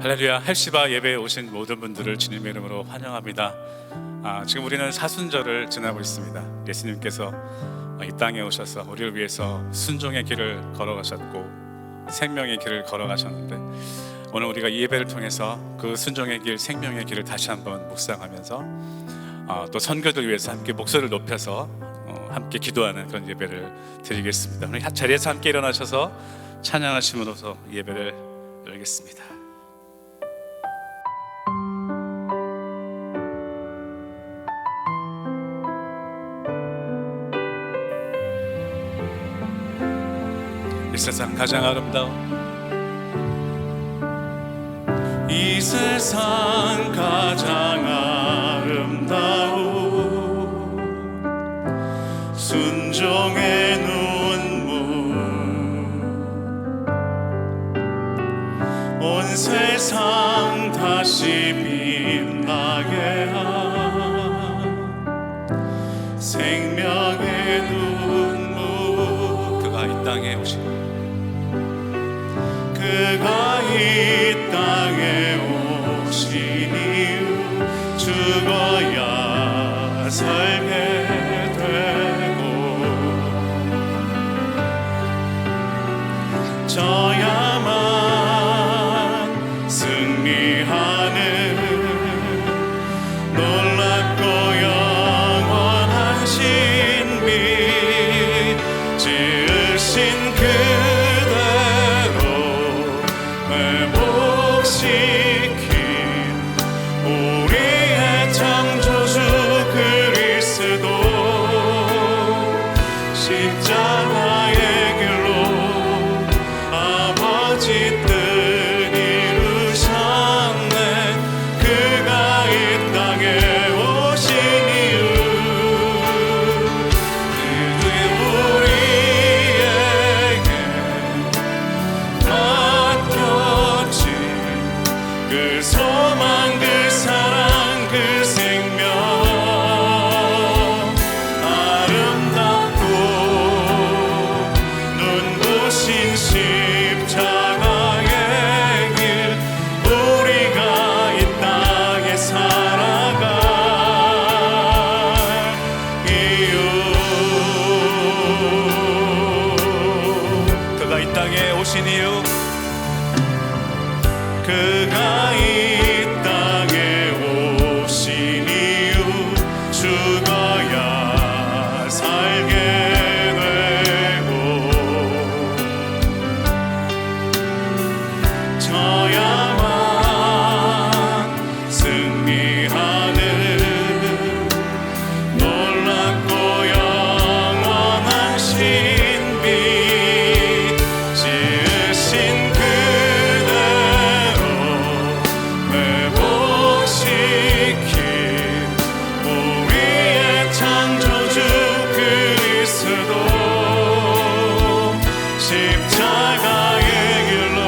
할렐루야. 헬시바 예배에 오신 모든 분들을 주님의 이름으로 환영합니다. 지금 우리는 사순절을 지나고 있습니다. 예수님께서 이 땅에 오셔서 우리를 위해서 순종의 길을 걸어가셨고 생명의 길을 걸어가셨는데, 오늘 우리가 이 예배를 통해서 그 순종의 길, 생명의 길을 다시 한번 묵상하면서 또 선교들 위해서 함께 목소리를 높여서 함께 기도하는 그런 예배를 드리겠습니다. 오늘 자리에서 함께 일어나셔서 찬양하심으로써 예배를 열겠습니다. 이 세상 가장 아름다운, 이 세상 가장 아름다운 순종의 눈물, 온 세상 다시 빛나게 한 생명의 눈물. 그가 이 땅에 오신, 그가 이 땅에 오신 이후 죽어야 살게 되고 져야만 승리하는 놀랍고 영원한 신비, 지으신 회복시킨 우리의 창조주 그리스도, 십자가의 길로 아버지 뜻 이루셨네. 그가 이 땅에 오신 이유, 그의 우리에게 그 소망, 그 사랑, 그 생명, 아름답고 눈부신 십자가의 길, 우리가 이 땅에 살아갈 이유. 그가 이 땅에 오신 이유, 그가 이 땅에 오신 이유 죽어야 살게 되고 져야만 승리하는 놀랍고 영원한 신비, 지으신 회복시킨 우리의 창조주 그리스도, 십자가의 길로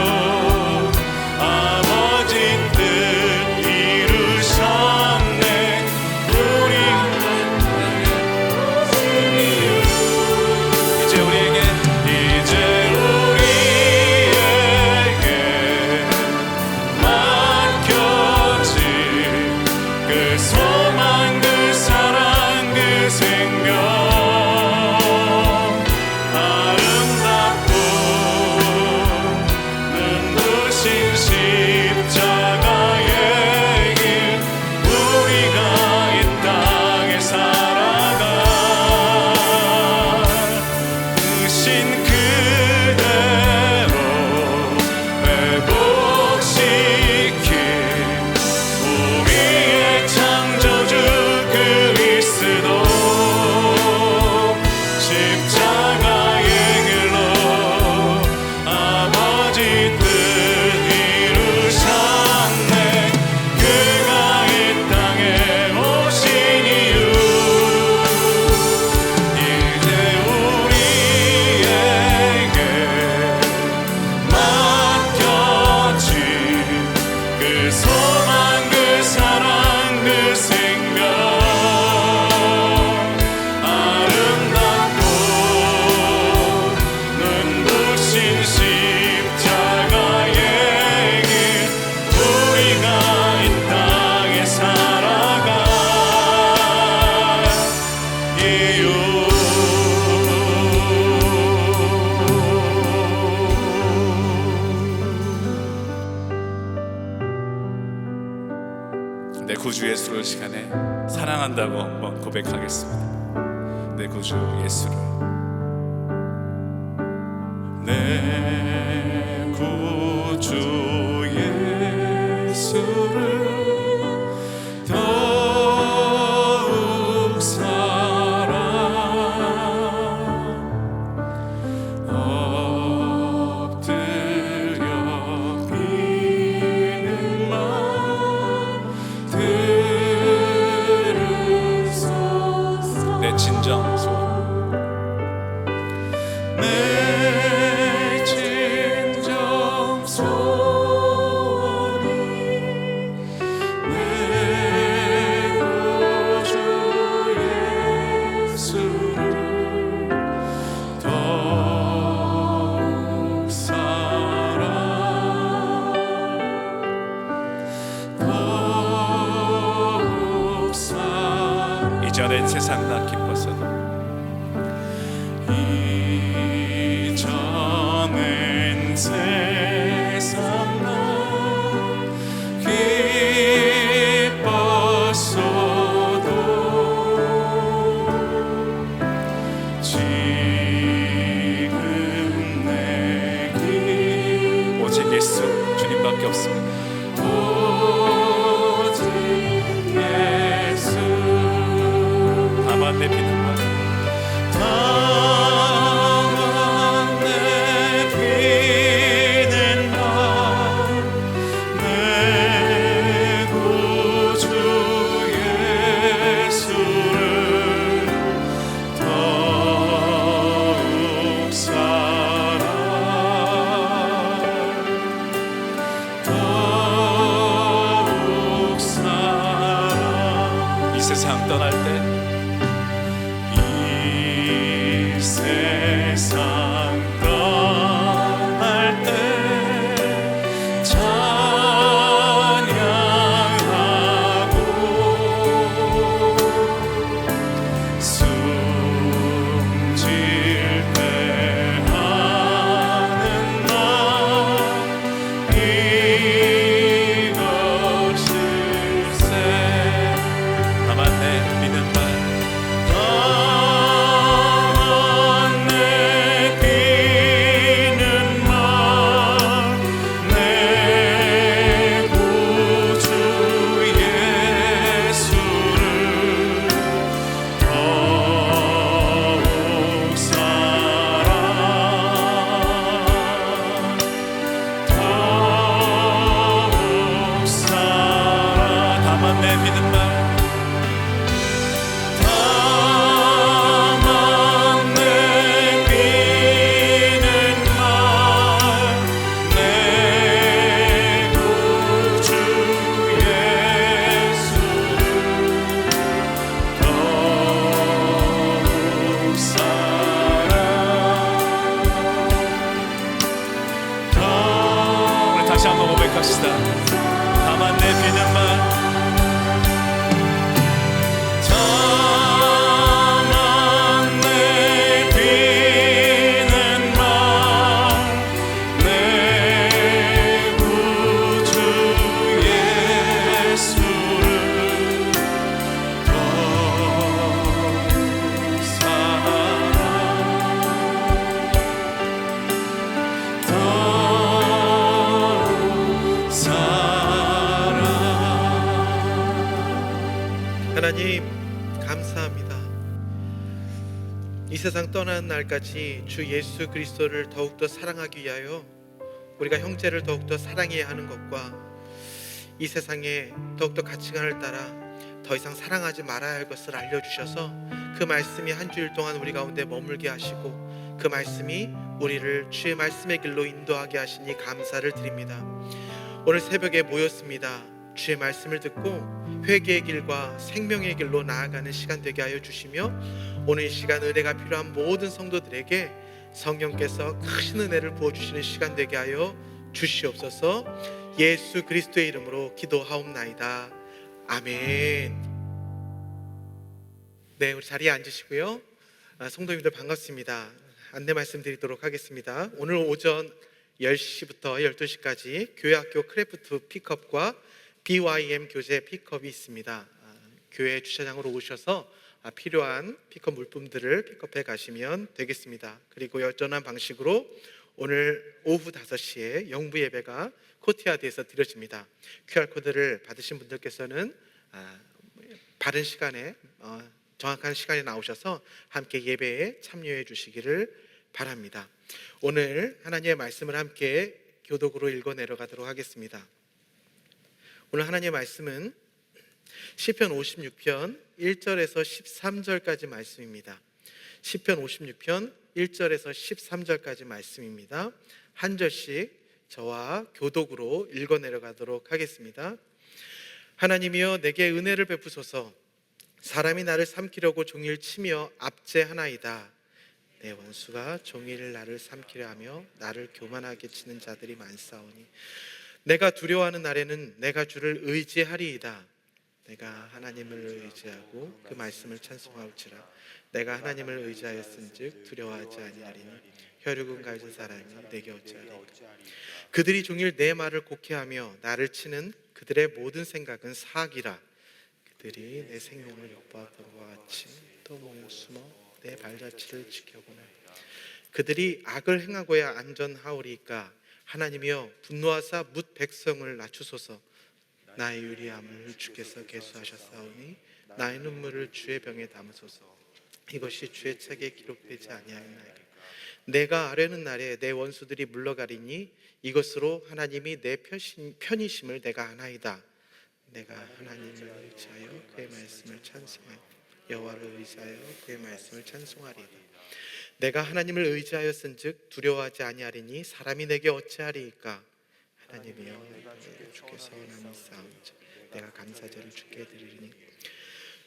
내 구주 예수를 시간에 사랑한다고 한번 고백하겠습니다. 내 구주 예수를, 내 구주 예수를 더욱 사랑, 엎드려 비는 말 들으소서. 내 진정 소원, 내 진정 소원이 내 구주 예수를 더욱 사랑, 더욱 사랑. 이전엔 세상 나 기뻤어도, 이전엔 세상 나 기뻤어도 지금 내 길 오직 예수 주님밖에 없습니다. 오직 예수. 다만 내 비는 말, 다만 내 비는 말, 내 구주 예수를 더욱 사랑, 더욱 사랑. 이 세상 떠날 때, 이 세상 떠날 때 찬양하고 숨질 때 하는 말, 이것일세. 다만 내 믿는 말, 다만 내 비는 말, 내 구주 예수를 더욱 사랑, 더욱 사랑. 다만 내 믿는 말, 다만 내 비는 말, 내 구주 예수를 더욱 사랑, 우리 다시 한번 고백합시다. 다만 내 비는 말, 다만 내 비는 말, 내 구주 예수를 더욱 사랑, 더욱 사랑. 하나님 감사합니다. 이 세상 떠나는 날까지 주 예수 그리스도를 더욱더 사랑하기 위하여 우리가 형제를 더욱더 사랑해야 하는 것과 이 세상에 더욱더 가치관을 따라 더 이상 사랑하지 말아야 할 것을 알려주셔서 그 말씀이 한 주일 동안 우리 가운데 머물게 하시고 그 말씀이 우리를 주의 말씀의 길로 인도하게 하시니 감사를 드립니다. 오늘 새벽에 모였습니다. 주의 말씀을 듣고 회개의 길과 생명의 길로 나아가는 시간 되게 하여 주시며 오늘 이 시간 은혜가 필요한 모든 성도들에게 성령께서 크신 은혜를 부어주시는 시간 되게 하여 주시옵소서. 예수 그리스도의 이름으로 기도하옵나이다. 아멘. 네, 우리 자리에 앉으시고요. 성도님들 반갑습니다. 안내 말씀드리도록 하겠습니다. 오늘 오전 10시부터 12시까지 교회학교 크래프트 픽업과 BYM 교재 픽업이 있습니다. 교회 주차장으로 오셔서 필요한 픽업 물품들을 픽업해 가시면 되겠습니다. 그리고 여전한 방식으로 오늘 오후 5시에 영부 예배가 코트야드에서 드려집니다. QR코드를 받으신 분들께서는 바른 시간에 정확한 시간에 나오셔서 함께 예배에 참여해 주시기를 바랍니다. 오늘 하나님의 말씀을 함께 교독으로 읽어 내려가도록 하겠습니다. 오늘 하나님의 말씀은 시편 56편 1절에서 13절까지 말씀입니다. 시편 56편 1절에서 13절까지 말씀입니다. 한 절씩 저와 교독으로 읽어 내려가도록 하겠습니다. 하나님이여 내게 은혜를 베푸소서. 사람이 나를 삼키려고 종일 치며 압제하나이다. 내 원수가 종일 나를 삼키려 하며 나를 교만하게 치는 자들이 많사오니 내가 두려워하는 날에는 내가 주를 의지하리이다. 내가 하나님을 의지하고 그 말씀을 찬송할지라. 내가 하나님을 의지하였은즉 두려워하지 아니하리니 혈육은 가진 사람이 내게 어찌하리까. 그들이 종일 내 말을 곡해하며 나를 치는 그들의 모든 생각은 사악이라. 그들이 내 생명을 욕보하던 것 같이 또 모여 숨어 내 발자취를 지켜보네. 그들이 악을 행하고야 안전하오리까. 하나님이여 분노하사 뭇 백성을 낮추소서. 나의 유리함을 주께서 계수하셨사오니 나의 눈물을 주의 병에 담으소서. 이것이 주의 책에 기록되지 아니하였나이까. 내가 아뢰는 날에 내 원수들이 물러가리니 이것으로 하나님이 내 편이심을 내가 아나이다. 내가 하나님을 의지하여 그의 말씀을 찬송하여 여호와를 의지하여 그의 말씀을 찬송하리이다. 내가 하나님을 의지하였은즉 두려워하지 아니하리니 사람이 내게 어찌하리이까. 하나님이여 주께서 남이 싸움자 내가 감사제를 주께 드리리니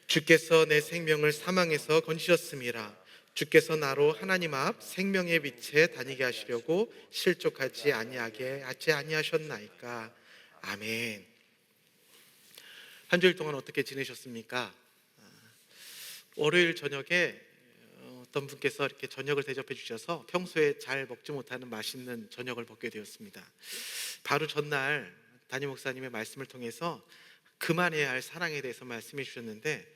주께서 내 생명을 사망에서 건지셨음이라. 주께서 나로 하나님 앞 생명의 빛에 다니게 하시려고 실족하지 아니하게 하지 아니하셨나이까. 아멘. 한 주일 동안 어떻게 지내셨습니까? 월요일 저녁에 어떤 분께서 이렇게 저녁을 대접해 주셔서 평소에 잘 먹지 못하는 맛있는 저녁을 먹게 되었습니다. 바로 전날 담임 목사님의 말씀을 통해서 그만해야 할 사랑에 대해서 말씀해 주셨는데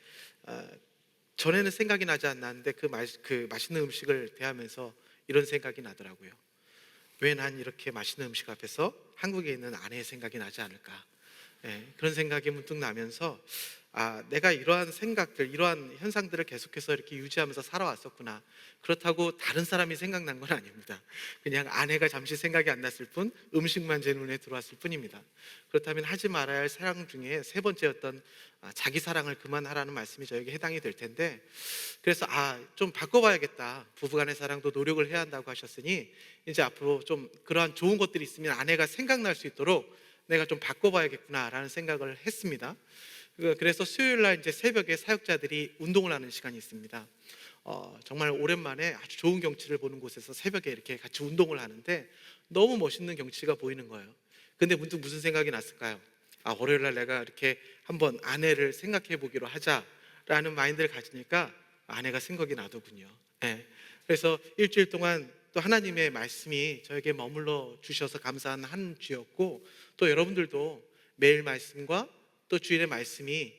전에는 생각이 나지 않았는데 그 맛있는 음식을 대하면서 이런 생각이 나더라고요. 왜 난 이렇게 맛있는 음식 앞에서 한국에 있는 아내의 생각이 나지 않을까. 그런 생각이 문득 나면서 내가 이러한 생각들, 이러한 현상들을 계속해서 이렇게 유지하면서 살아왔었구나. 그렇다고 다른 사람이 생각난 건 아닙니다. 그냥 아내가 잠시 생각이 안 났을 뿐, 음식만 제 눈에 들어왔을 뿐입니다. 그렇다면 하지 말아야 할 사랑 중에 세 번째였던 자기 사랑을 그만하라는 말씀이 저에게 해당이 될 텐데, 그래서 좀 바꿔봐야겠다. 부부간의 사랑도 노력을 해야 한다고 하셨으니 이제 앞으로 좀 그러한 좋은 것들이 있으면 아내가 생각날 수 있도록 내가 좀 바꿔봐야겠구나라는 생각을 했습니다. 그래서 수요일 날 이제 새벽에 사역자들이 운동을 하는 시간이 있습니다. 정말 오랜만에 아주 좋은 경치를 보는 곳에서 새벽에 이렇게 같이 운동을 하는데 너무 멋있는 경치가 보이는 거예요. 근데 문득 무슨 생각이 났을까요? 월요일 날 내가 이렇게 한번 아내를 생각해 보기로 하자라는 마인드를 가지니까 아내가 생각이 나더군요. 그래서 일주일 동안 또 하나님의 말씀이 저에게 머물러 주셔서 감사한 한 주였고, 또 여러분들도 매일 말씀과 또 주일의 말씀이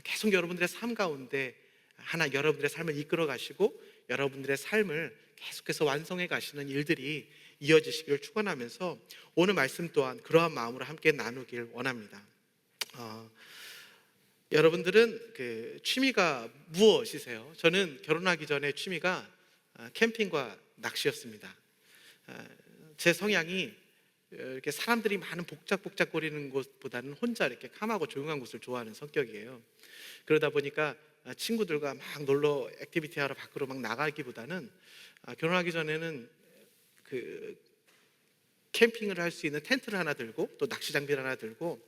계속 여러분들의 삶 가운데 여러분들의 삶을 이끌어 가시고 여러분들의 삶을 계속해서 완성해 가시는 일들이 이어지시기를 축원하면서 오늘 말씀 또한 그러한 마음으로 함께 나누길 원합니다. 여러분들은 그 취미가 무엇이세요? 저는 결혼하기 전에 취미가 캠핑과 낚시였습니다. 제 성향이 이렇게 사람들이 많은 복작복작거리는 곳보다는 혼자 이렇게 캄하고 조용한 곳을 좋아하는 성격이에요. 그러다 보니까 친구들과 막 놀러 액티비티 하러 밖으로 막 나가기보다는 결혼하기 전에는 그 캠핑을 할 수 있는 텐트를 하나 들고 또 낚시 장비를 하나 들고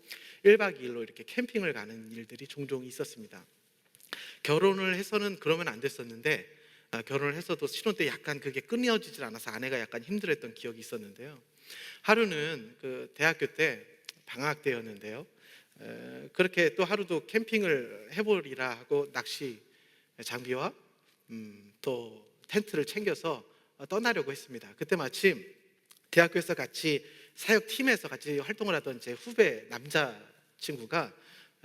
1박 2일로 이렇게 캠핑을 가는 일들이 종종 있었습니다. 결혼을 해서는 그러면 안 됐었는데 결혼을 해서도 신혼 때 약간 그게 끊어지질 않아서 아내가 약간 힘들었던 기억이 있었는데요. 하루는 그 대학교 때 방학 때였는데요. 그렇게 또 하루도 캠핑을 해보리라 하고 낚시 장비와 또 텐트를 챙겨서 떠나려고 했습니다. 그때 마침 대학교에서 같이 사역팀에서 같이 활동을 하던 제 후배 남자 친구가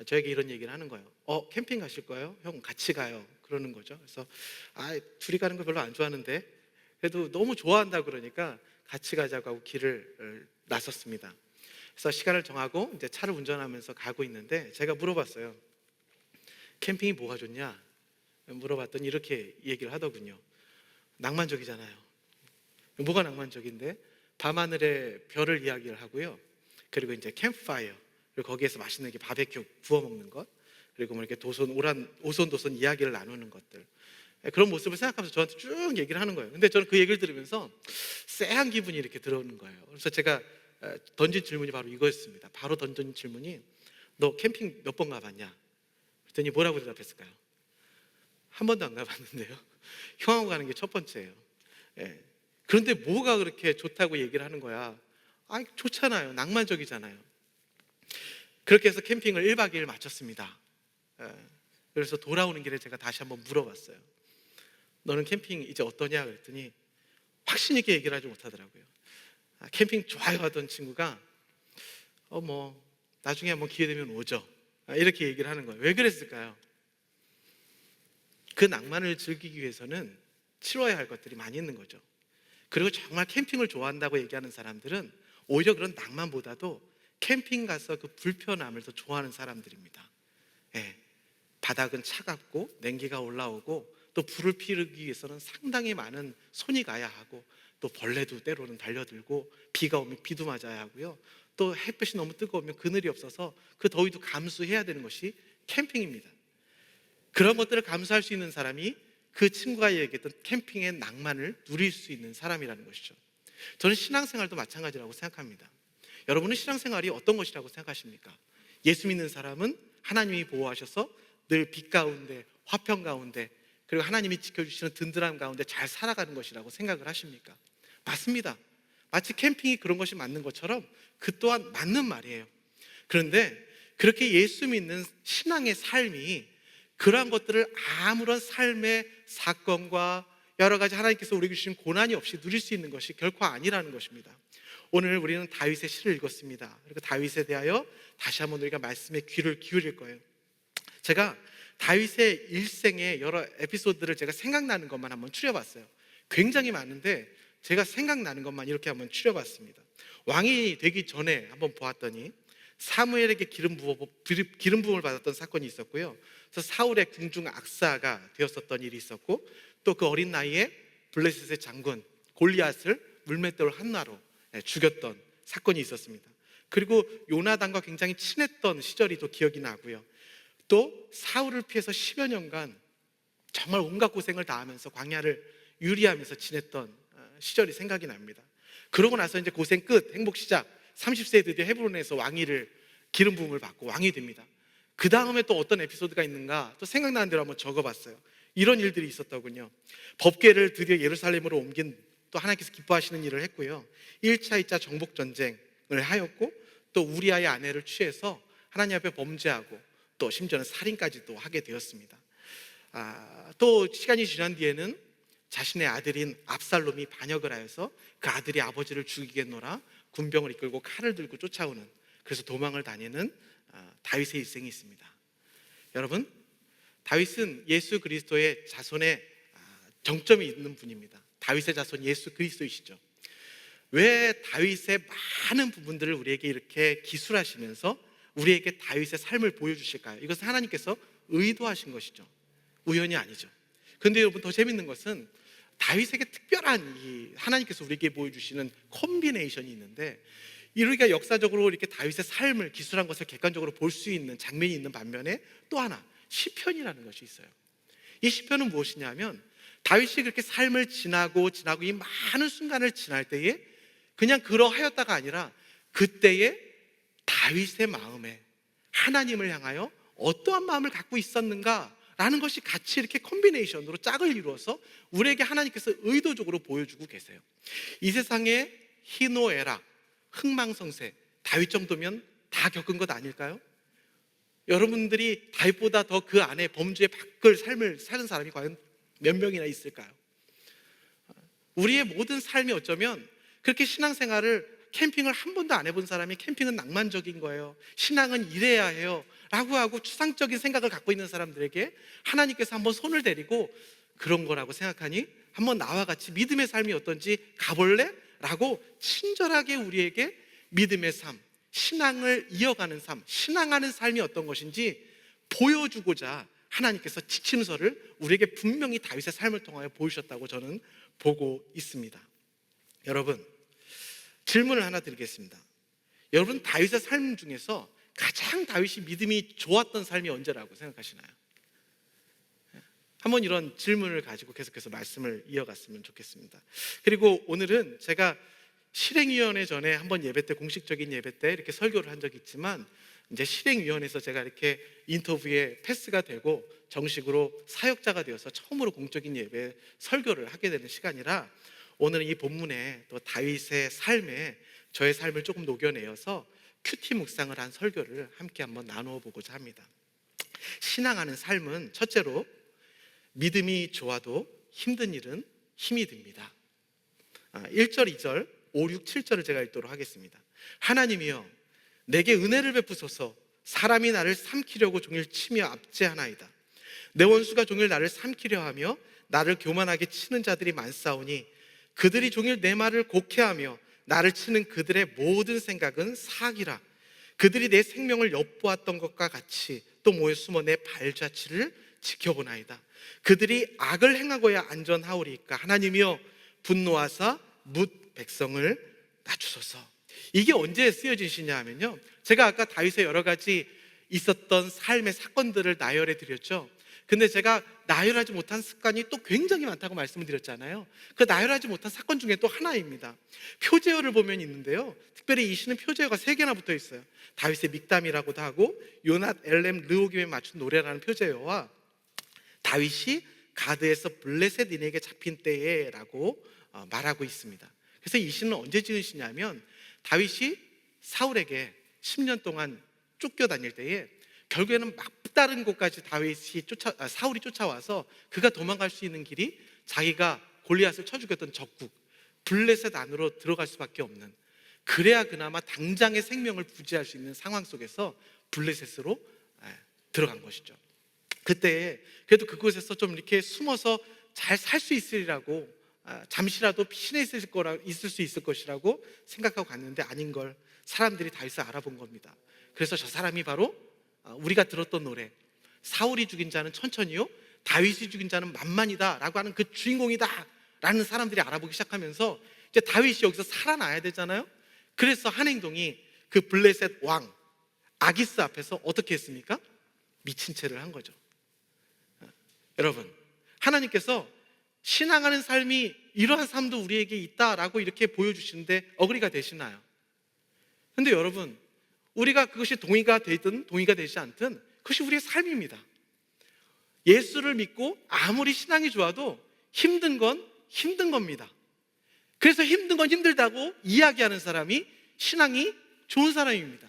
저에게 이런 얘기를 하는 거예요. 캠핑 가실 거예요? 형 같이 가요. 그러는 거죠. 그래서 둘이 가는 거 별로 안 좋아하는데 그래도 너무 좋아한다 그러니까 같이 가자고 하고 길을 나섰습니다. 그래서 시간을 정하고 이제 차를 운전하면서 가고 있는데 제가 물어봤어요. 캠핑이 뭐가 좋냐? 물어봤더니 이렇게 얘기를 하더군요. 낭만적이잖아요. 뭐가 낭만적인데? 밤하늘에 별을 이야기를 하고요. 그리고 이제 캠프파이어, 그리고 거기에서 맛있는 게 바베큐 구워 먹는 것, 그리고 뭐 이렇게 오손도손 이야기를 나누는 것들, 그런 모습을 생각하면서 저한테 쭉 얘기를 하는 거예요. 근데 저는 그 얘기를 들으면서 쎄한 기분이 이렇게 들어오는 거예요. 그래서 제가 던진 질문이 바로 이거였습니다. 바로 던진 질문이 너 캠핑 몇 번 가봤냐? 그랬더니 뭐라고 대답했을까요? 한 번도 안 가봤는데요. 형하고 가는 게 첫 번째예요. 예. 그런데 뭐가 그렇게 좋다고 얘기를 하는 거야? 좋잖아요. 낭만적이잖아요. 그렇게 해서 캠핑을 1박 2일 마쳤습니다. 예. 그래서 돌아오는 길에 제가 다시 한번 물어봤어요. 너는 캠핑 이제 어떠냐? 그랬더니 확신 있게 얘기를 하지 못하더라고요. 캠핑 좋아요 하던 친구가 나중에 한번 기회 되면 오죠. 이렇게 얘기를 하는 거예요. 왜 그랬을까요? 그 낭만을 즐기기 위해서는 치러야 할 것들이 많이 있는 거죠. 그리고 정말 캠핑을 좋아한다고 얘기하는 사람들은 오히려 그런 낭만보다도 캠핑 가서 그 불편함을 더 좋아하는 사람들입니다. 예. 바닥은 차갑고 냉기가 올라오고 또 불을 피우기 위해서는 상당히 많은 손이 가야 하고 또 벌레도 때로는 달려들고 비가 오면 비도 맞아야 하고요. 또 햇볕이 너무 뜨거우면 그늘이 없어서 그 더위도 감수해야 되는 것이 캠핑입니다. 그런 것들을 감수할 수 있는 사람이 그 친구가 얘기했던 캠핑의 낭만을 누릴 수 있는 사람이라는 것이죠. 저는 신앙생활도 마찬가지라고 생각합니다. 여러분은 신앙생활이 어떤 것이라고 생각하십니까? 예수 믿는 사람은 하나님이 보호하셔서 늘 빛 가운데, 화평 가운데, 그리고 하나님이 지켜주시는 든든함 가운데 잘 살아가는 것이라고 생각을 하십니까? 맞습니다. 마치 캠핑이 그런 것이 맞는 것처럼 그 또한 맞는 말이에요. 그런데 그렇게 예수 믿는 신앙의 삶이 그러한 것들을 아무런 삶의 사건과 여러 가지 하나님께서 우리에게 주신 고난이 없이 누릴 수 있는 것이 결코 아니라는 것입니다. 오늘 우리는 다윗의 시를 읽었습니다. 그리고 다윗에 대하여 다시 한번 우리가 말씀에 귀를 기울일 거예요. 제가 다윗의 일생의 여러 에피소드를 제가 생각나는 것만 한번 추려봤어요. 굉장히 많은데 제가 생각나는 것만 이렇게 한번 추려봤습니다. 왕이 되기 전에 한번 보았더니 사무엘에게 기름 부음을 받았던 사건이 있었고요. 그래서 사울의 궁중 악사가 되었었던 일이 있었고, 또 그 어린 나이에 블레셋의 장군 골리앗을 물맷돌 한나로 죽였던 사건이 있었습니다. 그리고 요나단과 굉장히 친했던 시절이 또 기억이 나고요. 또 사울을 피해서 10여 년간 정말 온갖 고생을 다하면서 광야를 유리하면서 지냈던 시절이 생각이 납니다. 그러고 나서 이제 고생 끝, 행복 시작, 30세에 드디어 헤브론에서 왕위를 기름 부음을 받고 왕이 됩니다. 그 다음에 또 어떤 에피소드가 있는가 또 생각나는 대로 한번 적어봤어요. 이런 일들이 있었더군요. 법궤를 드디어 예루살렘으로 옮긴 또 하나님께서 기뻐하시는 일을 했고요. 1차, 2차 정복전쟁을 하였고, 또 우리아의 아내를 취해서 하나님 앞에 범죄하고 또 심지어는 살인까지도 하게 되었습니다. 또 시간이 지난 뒤에는 자신의 아들인 압살롬이 반역을 하여서 그 아들이 아버지를 죽이겠노라 군병을 이끌고 칼을 들고 쫓아오는, 그래서 도망을 다니는 다윗의 일생이 있습니다. 여러분, 다윗은 예수 그리스도의 자손의 정점이 있는 분입니다. 다윗의 자손 예수 그리스도이시죠. 왜 다윗의 많은 부분들을 우리에게 이렇게 기술하시면서 우리에게 다윗의 삶을 보여주실까요? 이것은 하나님께서 의도하신 것이죠. 우연이 아니죠. 그런데 여러분, 더 재밌는 것은 다윗에게 특별한 하나님께서 우리에게 보여주시는 콤비네이션이 있는데, 우리가 역사적으로 이렇게 다윗의 삶을 기술한 것을 객관적으로 볼 수 있는 장면이 있는 반면에 또 하나, 시편이라는 것이 있어요. 이 시편은 무엇이냐면, 다윗이 그렇게 삶을 지나고 이 많은 순간을 지날 때에 그냥 그러하였다가 아니라 그때에 다윗의 마음에 하나님을 향하여 어떠한 마음을 갖고 있었는가라는 것이 같이 이렇게 콤비네이션으로 짝을 이루어서 우리에게 하나님께서 의도적으로 보여주고 계세요. 이 세상에 희노애락, 흥망성쇠, 다윗 정도면 다 겪은 것 아닐까요? 여러분들이 다윗보다 더 그 안에 범죄의 밖을 삶을 사는 사람이 과연 몇 명이나 있을까요? 우리의 모든 삶이 어쩌면 그렇게 신앙생활을 캠핑을 한 번도 안 해본 사람이 캠핑은 낭만적인 거예요, 신앙은 이래야 해요 라고 하고 추상적인 생각을 갖고 있는 사람들에게 하나님께서 한번 손을 대리고 그런 거라고 생각하니 한번 나와 같이 믿음의 삶이 어떤지 가볼래? 라고 친절하게 우리에게 믿음의 삶, 신앙을 이어가는 삶, 신앙하는 삶이 어떤 것인지 보여주고자 하나님께서 지침서를 우리에게 분명히 다윗의 삶을 통하여 보여주셨다고 저는 보고 있습니다. 여러분, 질문을 하나 드리겠습니다. 여러분, 다윗의 삶 중에서 가장 다윗이 믿음이 좋았던 삶이 언제라고 생각하시나요? 한번 이런 질문을 가지고 계속해서 말씀을 이어갔으면 좋겠습니다. 그리고 오늘은 제가 실행위원회 전에 한번 예배 때, 공식적인 예배 때 이렇게 설교를 한 적이 있지만 이제 실행위원회에서 제가 이렇게 인터뷰에 패스가 되고 정식으로 사역자가 되어서 처음으로 공적인 예배 설교를 하게 되는 시간이라 오늘은 이 본문에 또 다윗의 삶에 저의 삶을 조금 녹여내어서 큐티 묵상을 한 설교를 함께 한번 나누어 보고자 합니다. 신앙하는 삶은 첫째로 믿음이 좋아도 힘든 일은 힘이 듭니다. 1절, 2절, 5, 6, 7절을 제가 읽도록 하겠습니다. 하나님이여 내게 은혜를 베푸소서. 사람이 나를 삼키려고 종일 치며 압제하나이다. 내 원수가 종일 나를 삼키려 하며 나를 교만하게 치는 자들이 많사오니 그들이 종일 내 말을 곡해하며 나를 치는 그들의 모든 생각은 사악이라. 그들이 내 생명을 엿보았던 것과 같이 또 모여 숨어 내 발자취를 지켜보나이다. 그들이 악을 행하고야 안전하오리까. 하나님이여 분노하사 뭇 백성을 낮추소서. 이게 언제 쓰여진 시냐 하면요, 제가 아까 다윗의 여러 가지 있었던 삶의 사건들을 나열해 드렸죠. 근데 제가 나열하지 못한 습관이 또 굉장히 많다고 말씀을 드렸잖아요. 그 나열하지 못한 사건 중에 또 하나입니다. 표제어를 보면 있는데요, 특별히 이 시는 표제어가 3개나 붙어 있어요. 다윗의 믹담이라고도 하고 요낫 엘렘 르호김에 맞춘 노래라는 표제어와 다윗이 가드에서 블레셋인에게 잡힌 때에 라고 말하고 있습니다. 그래서 이 시는 언제 지은 시냐면 다윗이 사울에게 10년 동안 쫓겨다닐 때에 결국에는 막다른 곳까지 사울이 쫓아와서 그가 도망갈 수 있는 길이 자기가 골리앗을 쳐 죽였던 적국 블레셋 안으로 들어갈 수밖에 없는, 그래야 그나마 당장의 생명을 부지할 수 있는 상황 속에서 블레셋으로 들어간 것이죠. 그때 그래도 그곳에서 좀 이렇게 숨어서 잘 살 수 있으리라고, 잠시라도 신에 있을 수 있을 것이라고 생각하고 갔는데 아닌 걸 사람들이 다윗을 알아본 겁니다. 그래서 저 사람이 바로 우리가 들었던 노래 사울이 죽인 자는 천천히요 다윗이 죽인 자는 만만이다 라고 하는 그 주인공이다 라는 사람들이 알아보기 시작하면서 이제 다윗이 여기서 살아나야 되잖아요. 그래서 한 행동이 그 블레셋 왕 아기스 앞에서 어떻게 했습니까? 미친 채를 한 거죠. 여러분, 하나님께서 신앙하는 삶이 이러한 삶도 우리에게 있다라고 이렇게 보여주시는데 어그리가 되시나요? 근데 여러분, 우리가 그것이 동의가 되든 동의가 되지 않든 그것이 우리의 삶입니다. 예수를 믿고 아무리 신앙이 좋아도 힘든 건 힘든 겁니다. 그래서 힘든 건 힘들다고 이야기하는 사람이 신앙이 좋은 사람입니다.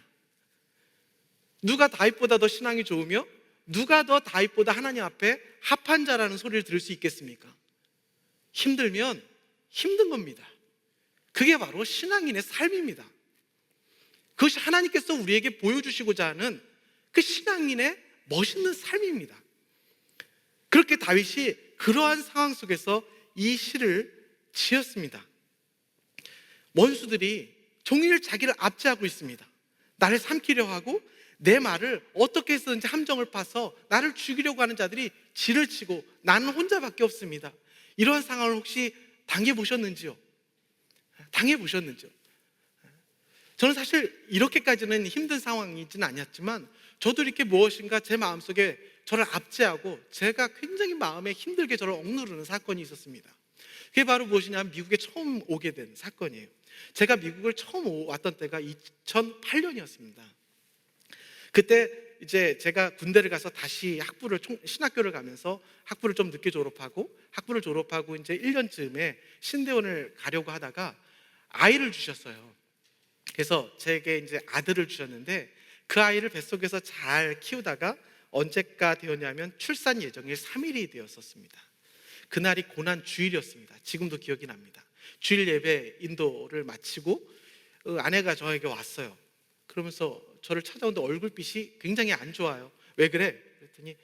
누가 다윗보다 더 신앙이 좋으며 누가 더 다윗보다 하나님 앞에 합한 자라는 소리를 들을 수 있겠습니까? 힘들면 힘든 겁니다. 그게 바로 신앙인의 삶입니다. 그것이 하나님께서 우리에게 보여주시고자 하는 그 신앙인의 멋있는 삶입니다. 그렇게 다윗이 그러한 상황 속에서 이 시를 지었습니다. 원수들이 종일 자기를 압제하고 있습니다. 나를 삼키려 하고 내 말을 어떻게 해서든지 함정을 파서 나를 죽이려고 하는 자들이 지를 치고 나는 혼자밖에 없습니다. 이러한 상황을 혹시 당해보셨는지요? 당해보셨는지요? 저는 사실 이렇게까지는 힘든 상황이지는 않았지만 저도 이렇게 무엇인가 제 마음속에 저를 압제하고 제가 굉장히 마음에 힘들게 저를 억누르는 사건이 있었습니다. 그게 바로 무엇이냐면 미국에 처음 오게 된 사건이에요. 제가 미국을 처음 왔던 때가 2008년이었습니다. 그때 이제 제가 군대를 가서 다시 신학교를 가면서 학부를 좀 늦게 졸업하고 학부를 졸업하고 이제 1년쯤에 신대원을 가려고 하다가 아이를 주셨어요. 그래서 제게 이제 아들을 주셨는데 그 아이를 뱃속에서 잘 키우다가 언제가 되었냐면 출산 예정일 3일이 되었었습니다. 그날이 고난 주일이었습니다. 지금도 기억이 납니다. 주일 예배 인도를 마치고 그 아내가 저에게 왔어요. 그러면서 저를 찾아오는데 얼굴빛이 굉장히 안 좋아요. 왜 그래? 그랬더니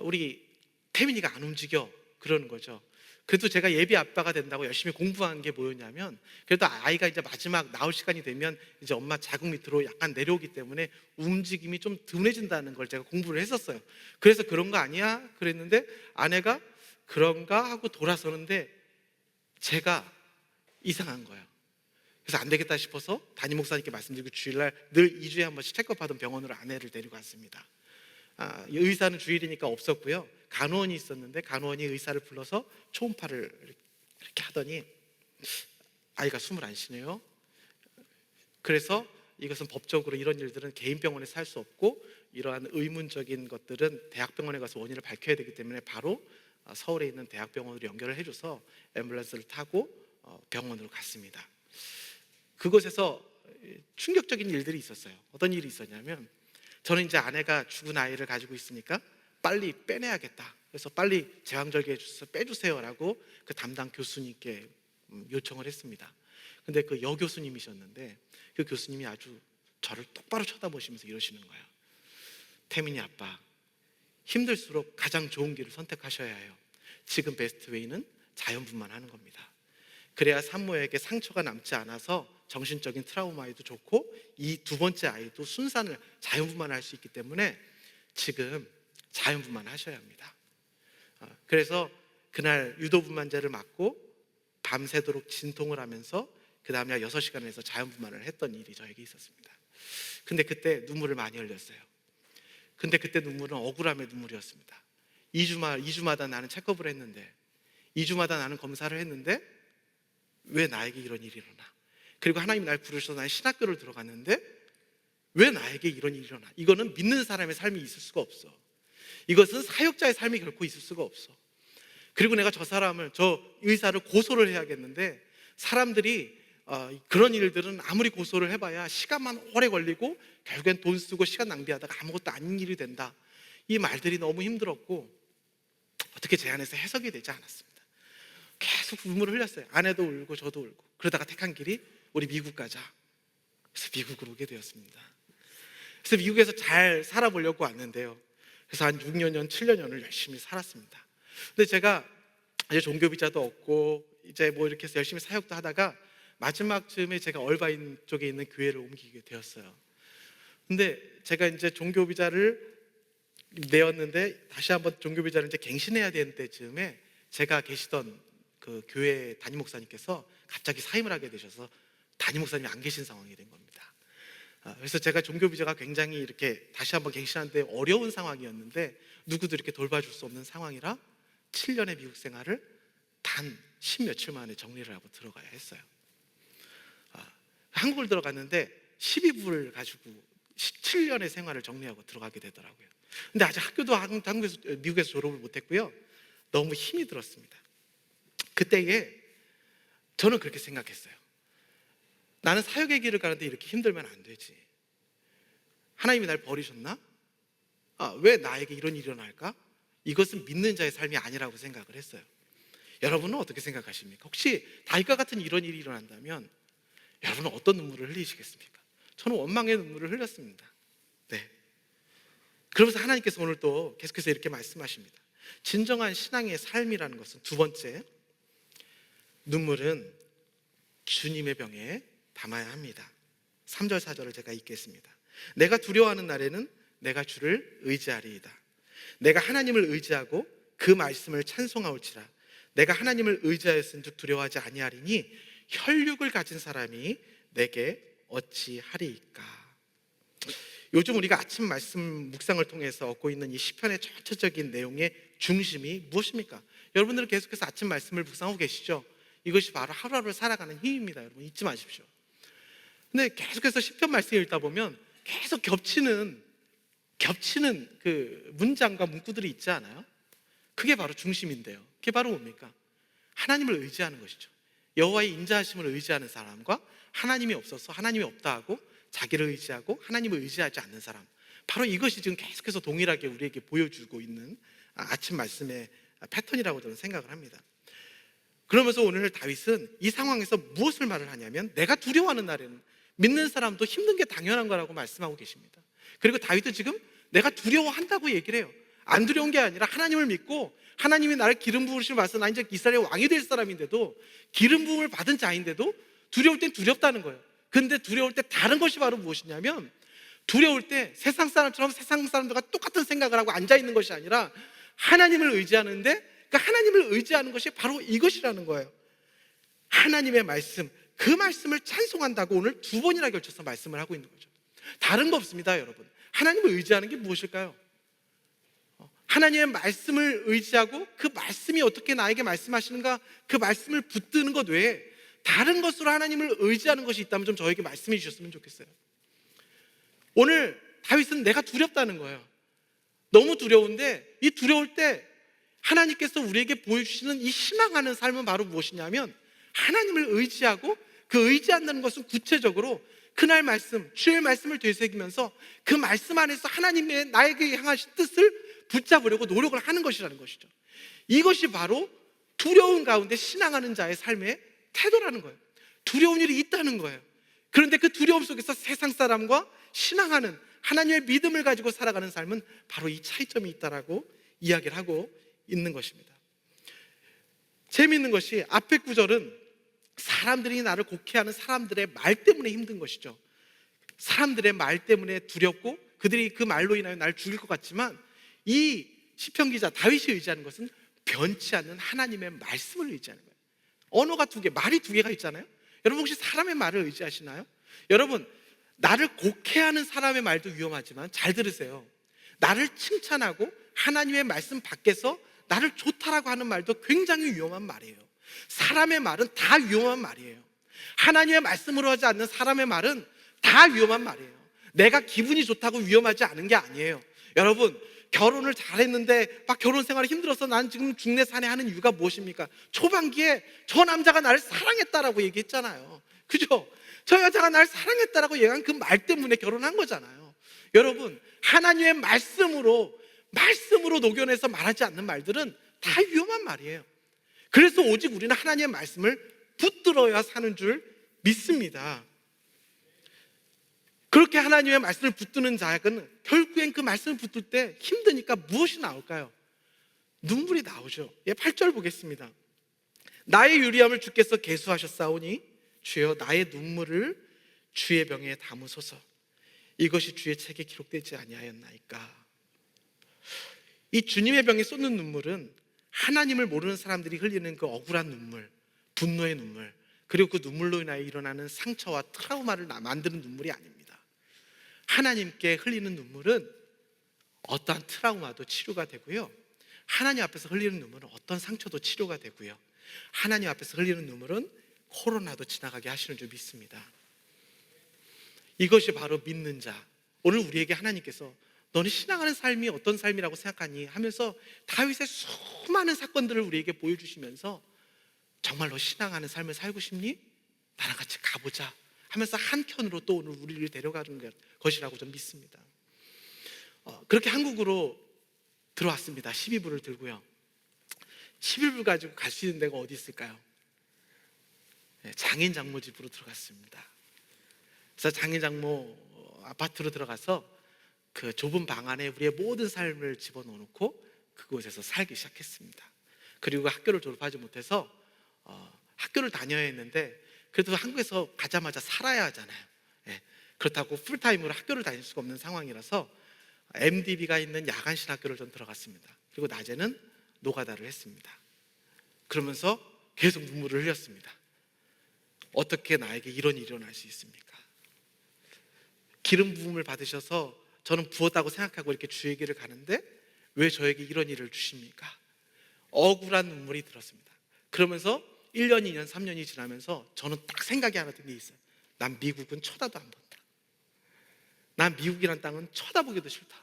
우리 태민이가 안 움직여, 그러는 거죠. 그래도 제가 예비 아빠가 된다고 열심히 공부한 게 뭐였냐면, 그래도 아이가 이제 마지막 나올 시간이 되면 이제 엄마 자궁 밑으로 약간 내려오기 때문에 움직임이 좀 둔해진다는 걸 제가 공부를 했었어요. 그래서 그런 거 아니야? 그랬는데 아내가 그런가 하고 돌아서는데 제가 이상한 거예요. 그래서 안 되겠다 싶어서 담임 목사님께 말씀드리고 주일날 늘 2주에 한 번씩 체크업하던 병원으로 아내를 데리고 갔습니다. 의사는 주일이니까 없었고요. 간호원이 있었는데 간호원이 의사를 불러서 초음파를 이렇게 하더니 아이가 숨을 안 쉬네요. 그래서 이것은 법적으로 이런 일들은 개인 병원에서 할 수 없고 이러한 의문적인 것들은 대학병원에 가서 원인을 밝혀야 되기 때문에 바로 서울에 있는 대학병원으로 연결을 해줘서 앰뷸런스를 타고 병원으로 갔습니다. 그곳에서 충격적인 일들이 있었어요. 어떤 일이 있었냐면, 저는 이제 아내가 죽은 아이를 가지고 있으니까 빨리 빼내야겠다. 그래서 빨리 제왕절개 해주셔서 빼주세요라고 그 담당 교수님께 요청을 했습니다. 근데 그 여교수님이셨는데 그 교수님이 아주 저를 똑바로 쳐다보시면서 이러시는 거예요. 태민이 아빠, 힘들수록 가장 좋은 길을 선택하셔야 해요. 지금 베스트 웨이는 자연분만하는 겁니다. 그래야 산모에게 상처가 남지 않아서 정신적인 트라우마에도 좋고 이 두 번째 아이도 순산을 자연분만할 수 있기 때문에 지금 자연분만 하셔야 합니다. 그래서 그날 유도분만제를 맞고 밤새도록 진통을 하면서 그 다음날 6시간을 해서 자연분만을 했던 일이 저에게 있었습니다. 근데 그때 눈물을 많이 흘렸어요. 근데 그때 눈물은 억울함의 눈물이었습니다. 2주마다 나는 체크업을 했는데, 2주마다 나는 검사를 했는데 왜 나에게 이런 일이 일어나? 그리고 하나님이 날 부르셔서 나는 신학교를 들어갔는데 왜 나에게 이런 일이 일어나? 이거는 믿는 사람의 삶이 있을 수가 없어. 이것은 사역자의 삶이 결코 있을 수가 없어. 그리고 내가 저 의사를 고소를 해야겠는데 사람들이 그런 일들은 아무리 고소를 해봐야 시간만 오래 걸리고 결국엔 돈 쓰고 시간 낭비하다가 아무것도 아닌 일이 된다. 이 말들이 너무 힘들었고 어떻게 제 안에서 해석이 되지 않았습니다. 계속 눈물을 흘렸어요. 아내도 울고 저도 울고. 그러다가 택한 길이 우리 미국 가자. 그래서 미국으로 오게 되었습니다. 그래서 미국에서 잘 살아보려고 왔는데요. 그래서 한 6년, 7년을 열심히 살았습니다. 근데 제가 이제 종교 비자도 얻고 이제 뭐 이렇게 해서 열심히 사역도 하다가 마지막쯤에 제가 얼바인 쪽에 있는 교회를 옮기게 되었어요. 근데 제가 이제 종교 비자를 내었는데 다시 한번 종교 비자를 이제 갱신해야 되는 때쯤에 제가 계시던 그 교회 담임 목사님께서 갑자기 사임을 하게 되셔서 담임 목사님이 안 계신 상황이 된 겁니다. 그래서 제가 종교 비자가 굉장히 이렇게 다시 한번 갱신하는데 어려운 상황이었는데 누구도 이렇게 돌봐줄 수 없는 상황이라 7년의 미국 생활을 단 10며칠 만에 정리를 하고 들어가야 했어요. 한국을 들어갔는데 12불을 가지고 17년의 생활을 정리하고 들어가게 되더라고요. 근데 아직 학교도 미국에서 졸업을 못했고요. 너무 힘이 들었습니다. 그때에 저는 그렇게 생각했어요. 나는 사역의 길을 가는데 이렇게 힘들면 안 되지. 하나님이 날 버리셨나? 왜 나에게 이런 일이 일어날까? 이것은 믿는 자의 삶이 아니라고 생각을 했어요. 여러분은 어떻게 생각하십니까? 혹시 다윗과 같은 이런 일이 일어난다면 여러분은 어떤 눈물을 흘리시겠습니까? 저는 원망의 눈물을 흘렸습니다. 네. 그러면서 하나님께서 오늘 또 계속해서 이렇게 말씀하십니다. 진정한 신앙의 삶이라는 것은 두 번째, 눈물은 주님의 병에 담아야 합니다. 3절 4절을 제가 읽겠습니다. 내가 두려워하는 날에는 내가 주를 의지하리이다. 내가 하나님을 의지하고 그 말씀을 찬송하올지라. 내가 하나님을 의지하였은즉 두려워하지 아니하리니 혈육을 가진 사람이 내게 어찌하리이까. 요즘 우리가 아침 말씀 묵상을 통해서 얻고 있는 이 시편의 전체적인 내용의 중심이 무엇입니까? 여러분들은 계속해서 아침 말씀을 묵상하고 계시죠? 이것이 바로 하루하루 살아가는 힘입니다. 여러분 잊지 마십시오. 근데 계속해서 시편 말씀을 읽다 보면 계속 겹치는 그 문장과 문구들이 있지 않아요? 그게 바로 중심인데요. 그게 바로 뭡니까? 하나님을 의지하는 것이죠. 여호와의 인자하심을 의지하는 사람과 하나님이 없어서 하나님이 없다 하고 자기를 의지하고 하나님을 의지하지 않는 사람, 바로 이것이 지금 계속해서 동일하게 우리에게 보여주고 있는 아침 말씀의 패턴이라고 저는 생각을 합니다. 그러면서 오늘 다윗은 이 상황에서 무엇을 말을 하냐면, 내가 두려워하는 날에는, 믿는 사람도 힘든 게 당연한 거라고 말씀하고 계십니다. 그리고 다윗도 지금 내가 두려워한다고 얘기를 해요. 안 두려운 게 아니라 하나님을 믿고 하나님이 나를 기름 부으심을 받아서 나 이제 이스라엘의 왕이 될 사람인데도, 기름 부음을 받은 자인데도 두려울 땐 두렵다는 거예요. 근데 두려울 때 다른 것이 바로 무엇이냐면, 두려울 때 세상 사람처럼 세상 사람들과 똑같은 생각을 하고 앉아있는 것이 아니라 하나님을 의지하는데, 그러니까 하나님을 의지하는 것이 바로 이것이라는 거예요. 하나님의 말씀, 그 말씀을 찬송한다고 오늘 두 번이나 걸쳐서 말씀을 하고 있는 거죠. 다른 거 없습니다, 여러분. 하나님을 의지하는 게 무엇일까요? 하나님의 말씀을 의지하고 그 말씀이 어떻게 나에게 말씀하시는가, 그 말씀을 붙드는 것 외에 다른 것으로 하나님을 의지하는 것이 있다면 좀 저에게 말씀해 주셨으면 좋겠어요. 오늘 다윗은 내가 두렵다는 거예요. 너무 두려운데, 이 두려울 때 하나님께서 우리에게 보여주시는 이 희망하는 삶은 바로 무엇이냐면, 하나님을 의지하고 그 의지한다는 것은 구체적으로 그날 말씀, 주의 말씀을 되새기면서 그 말씀 안에서 하나님의 나에게 향하신 뜻을 붙잡으려고 노력을 하는 것이라는 것이죠. 이것이 바로 두려운 가운데 신앙하는 자의 삶의 태도라는 거예요. 두려운 일이 있다는 거예요. 그런데 그 두려움 속에서 세상 사람과 신앙하는 하나님의 믿음을 가지고 살아가는 삶은 바로 이 차이점이 있다라고 이야기를 하고 있는 것입니다. 재미있는 것이 앞에 구절은 사람들이 나를 곡해하는 사람들의 말 때문에 힘든 것이죠. 사람들의 말 때문에 두렵고 그들이 그 말로 인하여 나를 죽일 것 같지만, 이 시편 기자 다윗이 의지하는 것은 변치 않는 하나님의 말씀을 의지하는 거예요. 언어가 두 개, 말이 두 개가 있잖아요. 여러분 혹시 사람의 말을 의지하시나요? 여러분, 나를 곡해하는 사람의 말도 위험하지만 잘 들으세요. 나를 칭찬하고 하나님의 말씀 밖에서 나를 좋다라고 하는 말도 굉장히 위험한 말이에요. 사람의 말은 다 위험한 말이에요. 하나님의 말씀으로 하지 않는 사람의 말은 다 위험한 말이에요. 내가 기분이 좋다고 위험하지 않은 게 아니에요. 여러분, 결혼을 잘했는데 막 결혼 생활이 힘들어서 난 지금 중내 산에 하는 이유가 무엇입니까? 초반기에 저 남자가 나를 사랑했다라고 얘기했잖아요. 그죠? 저 여자가 나를 사랑했다라고 얘기한 그 말 때문에 결혼한 거잖아요. 여러분, 하나님의 말씀으로 녹여내서 말하지 않는 말들은 다 위험한 말이에요. 그래서 오직 우리는 하나님의 말씀을 붙들어야 사는 줄 믿습니다. 그렇게 하나님의 말씀을 붙드는 자는 결국엔 그 말씀을 붙들 때 힘드니까 무엇이 나올까요? 눈물이 나오죠. 8절 보겠습니다. 나의 유리함을 주께서 계수하셨사오니 주여 나의 눈물을 주의 병에 담으소서. 이것이 주의 책에 기록되지 아니하였나이까. 이 주님의 병에 쏟는 눈물은 하나님을 모르는 사람들이 흘리는 그 억울한 눈물, 분노의 눈물, 그리고 그 눈물로 인하여 일어나는 상처와 트라우마를 만드는 눈물이 아닙니다. 하나님께 흘리는 눈물은 어떠한 트라우마도 치료가 되고요, 하나님 앞에서 흘리는 눈물은 어떤 상처도 치료가 되고요, 하나님 앞에서 흘리는 눈물은 코로나도 지나가게 하시는 줄 믿습니다. 이것이 바로 믿는 자. 오늘 우리에게 하나님께서 너는 신앙하는 삶이 어떤 삶이라고 생각하니 하면서 다윗의 수많은 사건들을 우리에게 보여주시면서 정말로 신앙하는 삶을 살고 싶니? 나랑 같이 가보자 하면서 한켠으로 또 오늘 우리를 데려가는 것이라고 좀 믿습니다. 그렇게 한국으로 들어왔습니다. 12불을 들고요. 11불 가지고 갈 수 있는 데가 어디 있을까요? 장인 장모 집으로 들어갔습니다. 그래서 장인 장모 아파트로 들어가서 그 좁은 방 안에 우리의 모든 삶을 집어넣어놓고 그곳에서 살기 시작했습니다. 그리고 학교를 졸업하지 못해서 학교를 다녀야 했는데, 그래도 한국에서 가자마자 살아야 하잖아요. 그렇다고 풀타임으로 학교를 다닐 수가 없는 상황이라서 MDB가 있는 야간신 학교를 좀 들어갔습니다. 그리고 낮에는 노가다를 했습니다. 그러면서 계속 눈물을 흘렸습니다. 어떻게 나에게 이런 일이 일어날 수 있습니까? 기름 부음을 받으셔서 저는 부었다고 생각하고 이렇게 주에게를 가는데 왜 저에게 이런 일을 주십니까? 억울한 눈물이 들었습니다. 그러면서 1년, 2년, 3년이 지나면서 저는 딱 생각이 하나 든 게 있어요. 난 미국은 쳐다도 안 본다. 난 미국이란 땅은 쳐다보기도 싫다.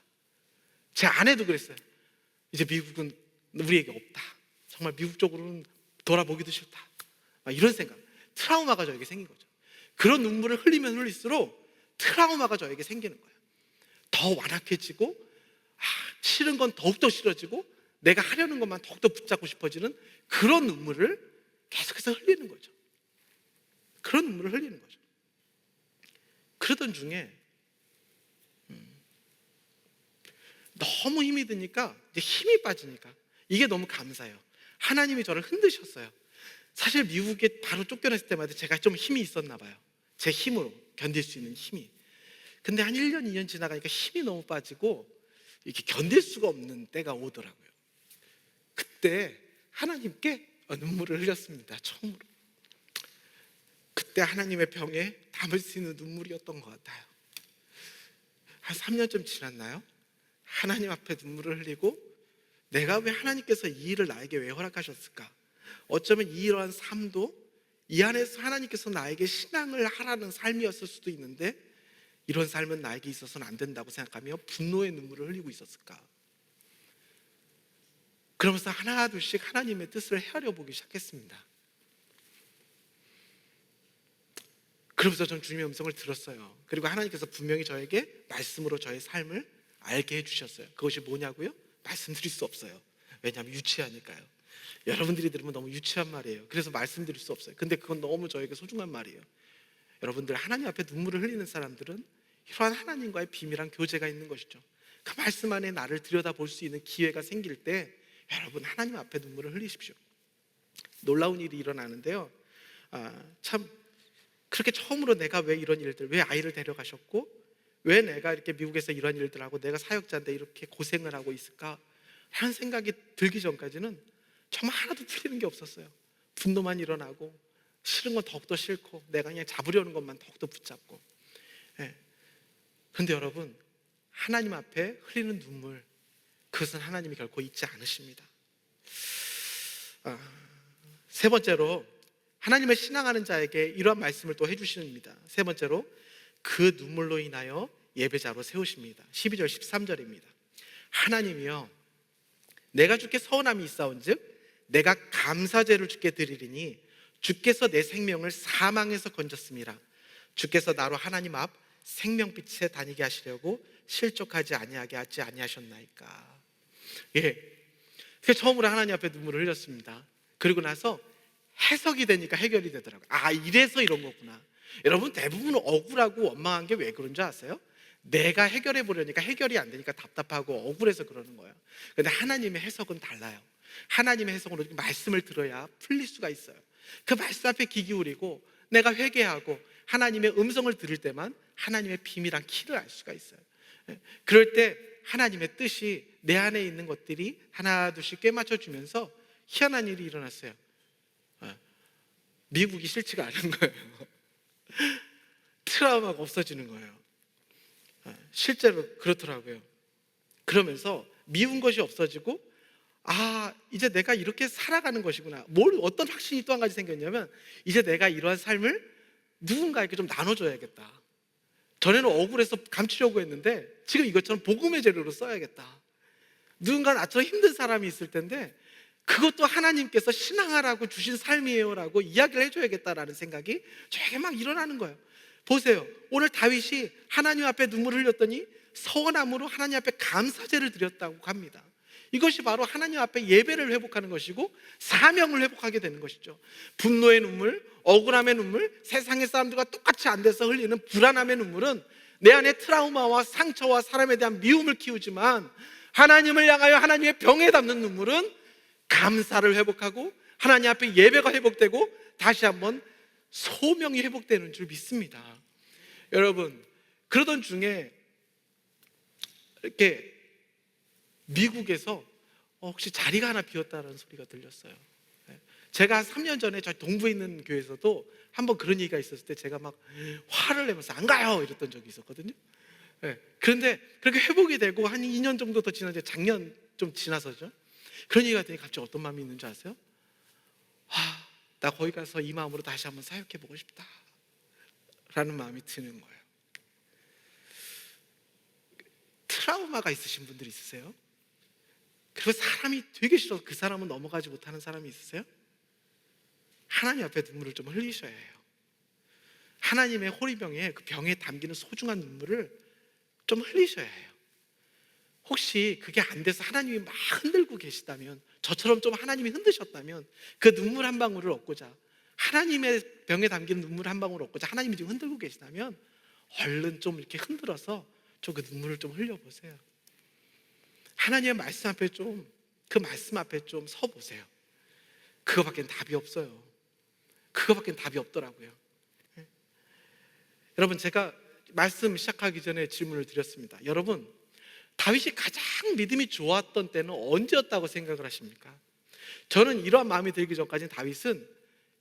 제 아내도 그랬어요. 이제 미국은 우리에게 없다. 정말 미국 쪽으로는 돌아보기도 싫다. 이런 생각, 트라우마가 저에게 생긴 거죠. 그런 눈물을 흘리면 흘릴수록 트라우마가 저에게 생기는 거예요. 더 완악해지고 싫은 건 더욱더 싫어지고 내가 하려는 것만 더욱더 붙잡고 싶어지는 그런 눈물을 계속해서 흘리는 거죠. 그런 눈물을 흘리는 거죠. 그러던 중에 너무 힘이 드니까, 이제 힘이 빠지니까 이게 너무 감사해요. 하나님이 저를 흔드셨어요. 사실 미국에 바로 쫓겨났을 때마다 제가 좀 힘이 있었나 봐요. 제 힘으로 견딜 수 있는 힘이. 근데 한 1년, 2년 지나가니까 힘이 너무 빠지고 이렇게 견딜 수가 없는 때가 오더라고요. 그때 하나님께 눈물을 흘렸습니다. 처음으로. 그때 하나님의 병에 담을 수 있는 눈물이었던 것 같아요. 한 3년쯤 지났나요? 하나님 앞에 눈물을 흘리고, 내가 왜 하나님께서 이 일을 나에게 왜 허락하셨을까? 어쩌면 이러한 삶도 이 안에서 하나님께서 나에게 신앙을 하라는 삶이었을 수도 있는데, 이런 삶은 나에게 있어서는 안 된다고 생각하며 분노의 눈물을 흘리고 있었을까? 그러면서 하나 둘씩 하나님의 뜻을 헤아려 보기 시작했습니다. 그러면서 전 주님의 음성을 들었어요. 그리고 하나님께서 분명히 저에게 말씀으로 저의 삶을 알게 해주셨어요. 그것이 뭐냐고요? 말씀드릴 수 없어요. 왜냐하면 유치하니까요. 여러분들이 들으면 너무 유치한 말이에요. 그래서 말씀드릴 수 없어요. 근데 그건 너무 저에게 소중한 말이에요. 여러분들, 하나님 앞에 눈물을 흘리는 사람들은 이러한 하나님과의 비밀한 교제가 있는 것이죠. 그 말씀 안에 나를 들여다볼 수 있는 기회가 생길 때 여러분, 하나님 앞에 눈물을 흘리십시오. 놀라운 일이 일어나는데요. 참 그렇게 처음으로 내가 왜 이런 일들, 왜 아이를 데려가셨고 왜 내가 이렇게 미국에서 이런 일들 하고 내가 사역자인데 이렇게 고생을 하고 있을까 하는 생각이 들기 전까지는 정말 하나도 풀리는 게 없었어요. 분노만 일어나고, 싫은 건 더욱더 싫고, 내가 그냥 잡으려는 것만 더욱더 붙잡고. 그런데 여러분, 하나님 앞에 흘리는 눈물, 그것은 하나님이 결코 잊지 않으십니다. 세 번째로, 하나님을 신앙하는 자에게 이러한 말씀을 또 해주십니다. 세 번째로, 그 눈물로 인하여 예배자로 세우십니다. 12절 13절입니다. 하나님이여, 내가 주께 서운함이 있사온즉 내가 감사제를 주께 드리리니 주께서 내 생명을 사망에서 건졌음이라. 주께서 나로 하나님 앞 생명빛에 다니게 하시려고 실족하지 아니하게 하지 아니하셨나이까. 그래서 처음으로 하나님 앞에 눈물을 흘렸습니다. 그리고 나서 해석이 되니까 해결이 되더라고요. 이래서 이런 거구나. 여러분, 대부분 억울하고 원망한 게 왜 그런 줄 아세요? 내가 해결해 보려니까 해결이 안 되니까 답답하고 억울해서 그러는 거예요. 그런데 하나님의 해석은 달라요. 하나님의 해석으로 말씀을 들어야 풀릴 수가 있어요. 그 말씀 앞에 귀 기울이고 내가 회개하고 하나님의 음성을 들을 때만 하나님의 비밀한 키를 알 수가 있어요. 그럴 때 하나님의 뜻이 내 안에 있는 것들이 하나 둘씩 꿰맞춰주면서 희한한 일이 일어났어요. 미국이 싫지가 않은 거예요. 트라우마가 없어지는 거예요. 실제로 그렇더라고요. 그러면서 미운 것이 없어지고, 이제 내가 이렇게 살아가는 것이구나. 어떤 확신이 또 한 가지 생겼냐면, 이제 내가 이러한 삶을 누군가에게 좀 나눠줘야겠다. 전에는 억울해서 감추려고 했는데 지금 이것처럼 복음의 재료로 써야겠다. 누군가 나처럼 힘든 사람이 있을 텐데 그것도 하나님께서 신앙하라고 주신 삶이에요 라고 이야기를 해줘야겠다라는 생각이 저에게 막 일어나는 거예요. 보세요, 오늘 다윗이 하나님 앞에 눈물을 흘렸더니 서원함으로 하나님 앞에 감사제를 드렸다고 합니다. 이것이 바로 하나님 앞에 예배를 회복하는 것이고 사명을 회복하게 되는 것이죠. 분노의 눈물, 억울함의 눈물, 세상의 사람들과 똑같이 안 돼서 흘리는 불안함의 눈물은 내 안에 트라우마와 상처와 사람에 대한 미움을 키우지만, 하나님을 향하여 하나님의 병에 담는 눈물은 감사를 회복하고 하나님 앞에 예배가 회복되고 다시 한번 소명이 회복되는 줄 믿습니다. 여러분, 그러던 중에 이렇게 미국에서 혹시 자리가 하나 비었다는 소리가 들렸어요. 제가 한 3년 전에 저희 동부에 있는 교회에서도 한번 그런 얘기가 있었을 때 제가 막 화를 내면서 안 가요 이랬던 적이 있었거든요. 그런데 그렇게 회복이 되고 한 2년 정도 더 지난, 작년 좀 지나서죠. 그런 얘기가 되니 갑자기 어떤 마음이 있는지 아세요? 나 거기 가서 이 마음으로 다시 한번 사역해보고 싶다 라는 마음이 드는 거예요. 트라우마가 있으신 분들 있으세요? 그리고 사람이 되게 싫어서 그 사람은 넘어가지 못하는 사람이 있으세요? 하나님 앞에 눈물을 좀 흘리셔야 해요. 하나님의 호리병에, 그 병에 담기는 소중한 눈물을 좀 흘리셔야 해요. 혹시 그게 안 돼서 하나님이 막 흔들고 계시다면, 저처럼 좀 하나님이 흔드셨다면, 그 눈물 한 방울을 얻고자, 하나님의 병에 담긴 눈물 한 방울을 얻고자 하나님이 지금 흔들고 계시다면 얼른 좀 이렇게 흔들어서 좀 그 눈물을 좀 흘려보세요. 하나님의 말씀 앞에 좀, 그 말씀 앞에 좀 서보세요. 그거밖엔 답이 없어요. 그거밖엔 답이 없더라고요. 여러분, 제가 말씀 시작하기 전에 질문을 드렸습니다. 여러분, 다윗이 가장 믿음이 좋았던 때는 언제였다고 생각을 하십니까? 저는 이러한 마음이 들기 전까지는 다윗은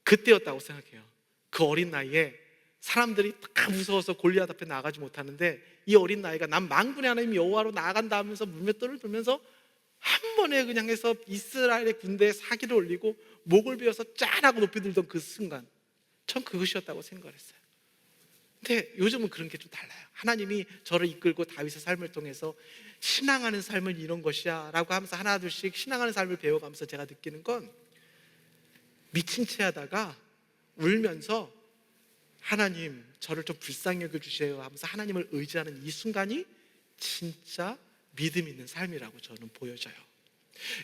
그때였다고 생각해요. 그 어린 나이에 사람들이 다 무서워서 골리앗 앞에 나가지 못하는데, 이 어린 나이가 난 만군의 하나님 여호와로 나아간다 하면서 물맷돌을 들면서 한 번에 그냥 해서 이스라엘의 군대에 사기를 올리고 목을 베어서 짠하고 높이 들던 그 순간, 전 그것이었다고 생각을 했어요. 근데 요즘은 그런 게 좀 달라요. 하나님이 저를 이끌고 다윗의 삶을 통해서 신앙하는 삶은 이런 것이야 라고 하면서 하나 둘씩 신앙하는 삶을 배워가면서 제가 느끼는 건, 미친 채 하다가 울면서 하나님 저를 좀 불쌍히 여겨주세요 하면서 하나님을 의지하는 이 순간이 진짜 믿음 있는 삶이라고 저는 보여져요.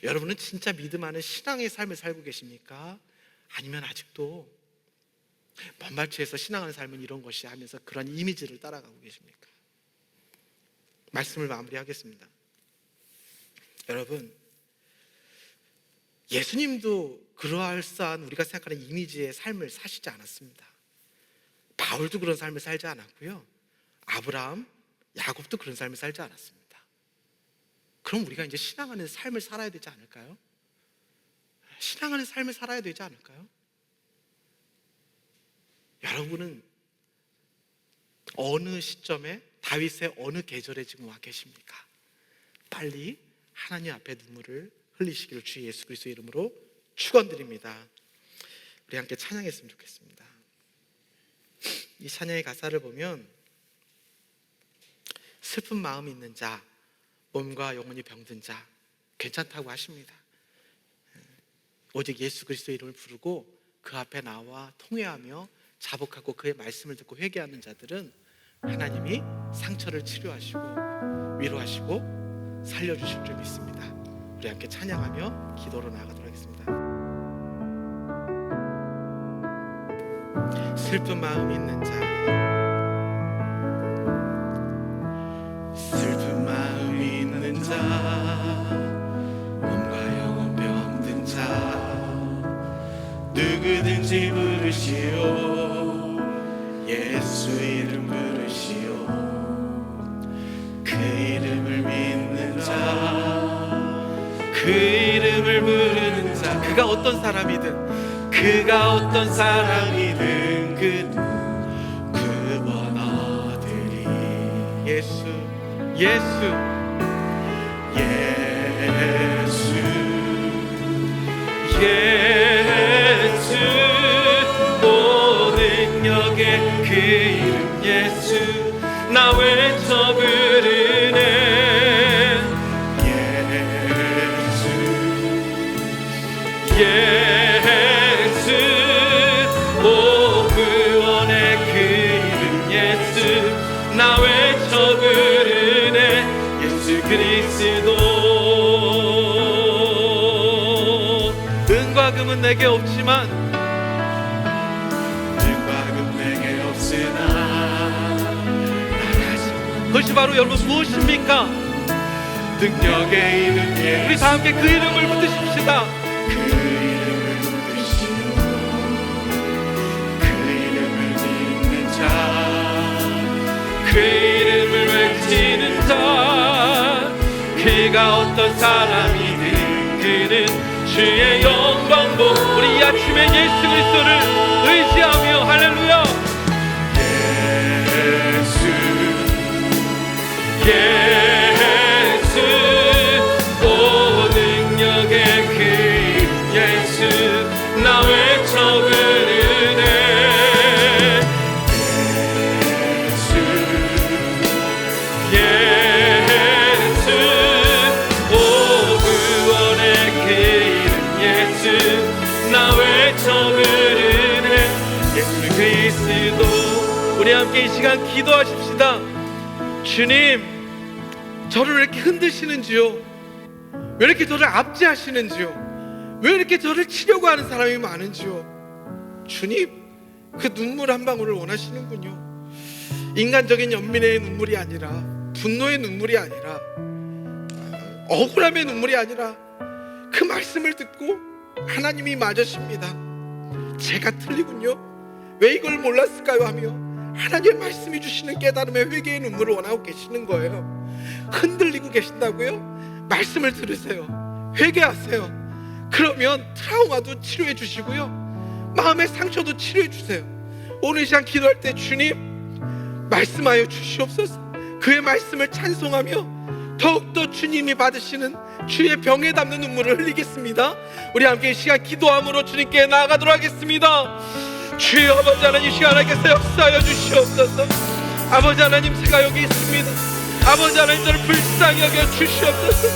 여러분은 진짜 믿음 안에 신앙의 삶을 살고 계십니까? 아니면 아직도 먼발치에서 신앙하는 삶은 이런 것이 하면서 그런 이미지를 따라가고 계십니까? 말씀을 마무리하겠습니다. 여러분, 예수님도 그러할싸한 우리가 생각하는 이미지의 삶을 사시지 않았습니다. 바울도 그런 삶을 살지 않았고요, 아브라함, 야곱도 그런 삶을 살지 않았습니다. 그럼 우리가 이제 신앙하는 삶을 살아야 되지 않을까요? 신앙하는 삶을 살아야 되지 않을까요? 여러분은 어느 시점에, 다윗의 어느 계절에 지금 와 계십니까? 빨리 하나님 앞에 눈물을 흘리시기를 주 예수 그리스도의 이름으로 축원드립니다. 우리 함께 찬양했으면 좋겠습니다. 이 찬양의 가사를 보면, 슬픈 마음이 있는 자, 몸과 영혼이 병든 자 괜찮다고 하십니다. 오직 예수 그리스도의 이름을 부르고 그 앞에 나와 통회하며 자복하고 그의 말씀을 듣고 회개하는 자들은 하나님이 상처를 치료하시고 위로하시고 살려주실 줄 믿습니다. 우리 함께 찬양하며 기도로 나아가도록 하겠습니다. 슬픈 마음 있는 자, 슬픈 마음 있는 자, 몸과 영혼 병든 자, 누구든지 부르시오, 예수 이름 부르시오. 그 이름을 믿는 자, 그 이름을 부르는 자, 그가 어떤 사람이든, 그가 어떤 사람이든 그 원하들이 예수, 예수, 예수, 예수, 모든 역의 그 이름 예수, 나 외쳐 부르네. 예수, 예수, 오 구원의 그 이름 예수, 나 외쳐 부르네. 예수 그리스도. 은과 금은 내게 없지만, 은과 금 내게 없으나 그것이 바로 여러분 무엇입니까? 능력의 이름 예수. 우리 다 함께 그 이름을 붙드십시다. 그 이름을 붙드시오, 그 이름을 믿는 자, 그 이름을 외치는 자, 그가 어떤 사람이든 그는 주의 영광 보. 우리 이 아침에 예수 그리스도를 의지하며 할렐루야. 예수, 예수, 오 능력의 그 예수, 나 외쳐 부르네. 예수, 예수, 오 구원의 그 이름 예수, 나 외쳐 부르네. 예수 그리스도. 우리 함께 이 시간 기도하십시다. 주님, 저를 왜 이렇게 흔드시는지요? 왜 이렇게 저를 압제하시는지요? 왜 이렇게 저를 치려고 하는 사람이 많은지요? 주님, 그 눈물 한 방울을 원하시는군요. 인간적인 연민의 눈물이 아니라, 분노의 눈물이 아니라, 억울함의 눈물이 아니라 그 말씀을 듣고 하나님이 맞으십니다. 제가 틀리군요, 왜 이걸 몰랐을까요 하며 하나님의 말씀이 주시는 깨달음의 회개의 눈물을 원하고 계시는 거예요. 흔들리고 계신다고요? 말씀을 들으세요. 회개하세요. 그러면 트라우마도 치료해 주시고요, 마음의 상처도 치료해 주세요. 오늘 이 시간 기도할 때 주님 말씀하여 주시옵소서. 그의 말씀을 찬송하며 더욱더 주님이 받으시는 주의 병에 담는 눈물을 흘리겠습니다. 우리 함께 이 시간 기도함으로 주님께 나아가도록 하겠습니다. 주여 아버지 하나님, 이 시간 하나님께서 역사하여 주시옵소서. 아버지 하나님, 제가 여기 있습니다. 아버지 하나님, 저를 불쌍히 여겨 주시옵소서.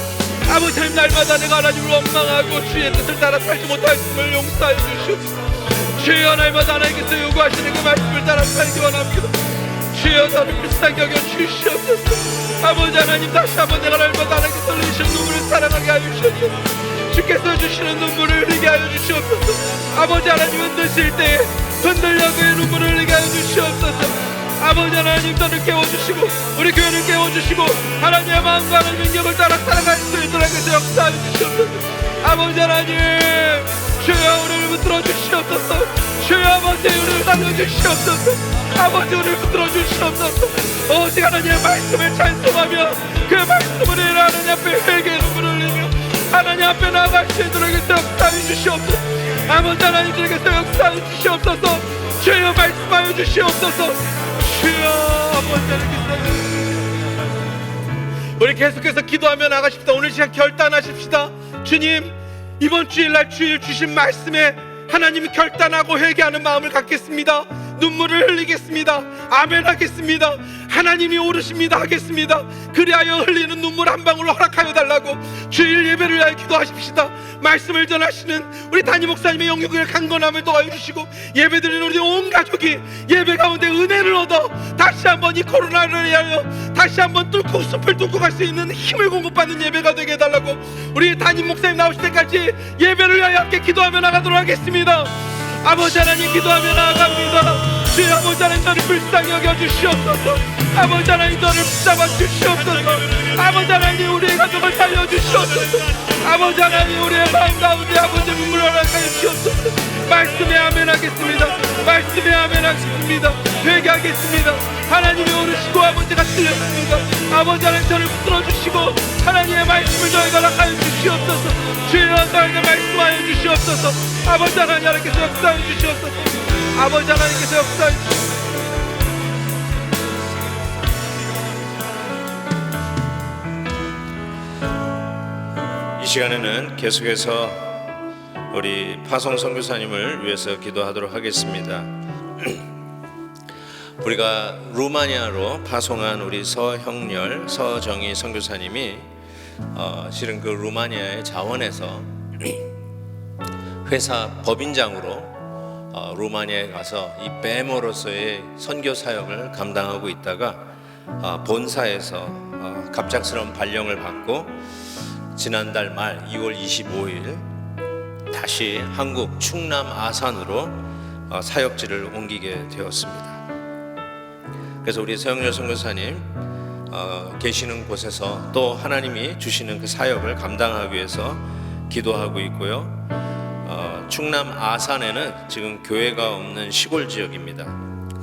아버지 하나님, 날마다 내가 하나님을 원망하고 주의 뜻을 따라 살지 못하였음을 용서하여 주시옵소서. 주여, 날마다 하나님께서 요구하시는 그 말씀을 따라 살기 원합니다. 주여, 저를 불쌍히 여겨 주시옵소서. 아버지 하나님, 다시 한번 내가 날마다 하나님께서 흘리시는 눈물을 사랑하게 하여 주시옵소서. 주께서 주시는 눈물을 흘리게 하여 주시옵소서. 아버지 하나님, 흔드실 때에 흔들려 그의 눈물을 흘리게 하여 주시옵소서. 아버지 하나님, 저를 깨워주시고 우리 교회를 깨워주시고 하나님의 마음과 하나님의 능력을 따라 살아갈 수 있도록 해서 역사하여 주시옵소서. 아버지 하나님, 주여 우리를 붙들어 주시옵소서. 주여 아버지, 우리를 살려주시옵소서. 아버지, 우리를 붙들어 주시옵소서. 오직 하나님의 말씀을 찬송하며 그 말씀을 인하여 하나님 앞에 회개의 눈물을 흘리며 하나님 앞에 나아갈 수 있도록 해서 역사하여 주시옵소서. 아버지 하나님, 주께서 역사하여 주시옵소서. 주여 말씀하여 주시옵소서. 주여 아버지 하나님, 우리 계속해서 기도하며 나가십시다. 오늘 시간 결단하십시다. 주님, 이번 주일날 주일 주신 말씀에 하나님이 결단하고 회개하는 마음을 갖겠습니다. 눈물을 흘리겠습니다. 아멘 하겠습니다. 하나님이 오르십니다 하겠습니다. 그리하여 흘리는 눈물 한 방울 허락하여 달라고 주일 예배를 위하여 기도하십시다. 말씀을 전하시는 우리 담임 목사님의 영육을 강건함을 도와여 주시고 예배드리는 우리 온 가족이 예배 가운데 은혜를 얻어 다시 한번 이 코로나를 위하여 다시 한번 뚫고 숲을 뚫고 갈 수 있는 힘을 공급받는 예배가 되게 해달라고 우리 담임 목사님 나오실 때까지 예배를 위하여 함께 기도하며 나가도록 하겠습니다. 아버지 하나님, 기도하며 나아갑니다. 주여 아버지 하나님, 저를 불쌍히 여겨주시옵소서. 아버지 하나님, 저를 붙잡아 주시옵소서. 아버지 하나님, 우리의 가족을 살려주시옵소서. 아버지 하나님, 우리의 마음 가운데 아버지 눈물을 허락하여 주시옵소서. 말씀에 아멘 하겠습니다. 말씀에 아멘 하겠습니다. 회개하겠습니다. 하나님이 오르시고 아버지가 틀렸습니다. 아버지 하나님, 저를 붙들어주시고 하나님의 말씀을 저희가 허락하여 주시옵소서. 주여 저에게 말씀하여 주시옵소서. 아버지 하나님께서 역사하여 주시옵소서. 아버지 하나님께서 역사하여 주시옵소서. 이 시간에는 계속해서 우리 파송 선교사님을 위해서 기도하도록 하겠습니다. 우리가 루마니아로 파송한 우리 서형렬, 서정희 선교사님이 실은 그 루마니아의 자원에서 회사 법인장으로 루마니아에 가서 이 배모로서의 선교 사역을 감당하고 있다가 본사에서 갑작스러운 발령을 받고 지난달 말 2월 25일 다시 한국 충남 아산으로 사역지를 옮기게 되었습니다. 그래서 우리 서영렬 선교사님 계시는 곳에서 또 하나님이 주시는 그 사역을 감당하기 위해서 기도하고 있고요. 충남 아산에는 지금 교회가 없는 시골 지역입니다.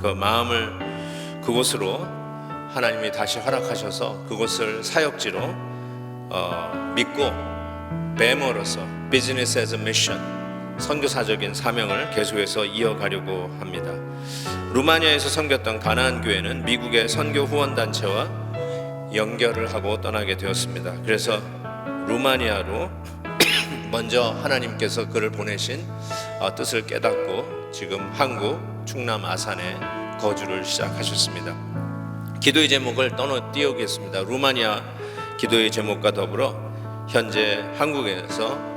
그 마음을 그곳으로 하나님이 다시 허락하셔서 그곳을 사역지로 믿고 배머로서 비즈니스 애즈 미션, 선교사적인 사명을 계속해서 이어가려고 합니다. 루마니아에서 섬겼던 가나안 교회는 미국의 선교 후원단체와 연결을 하고 떠나게 되었습니다. 그래서 루마니아로 먼저 하나님께서 그를 보내신 뜻을 깨닫고 지금 한국 충남 아산에 거주를 시작하셨습니다. 기도의 제목을 띄우겠습니다. 루마니아 기도의 제목과 더불어 현재 한국에서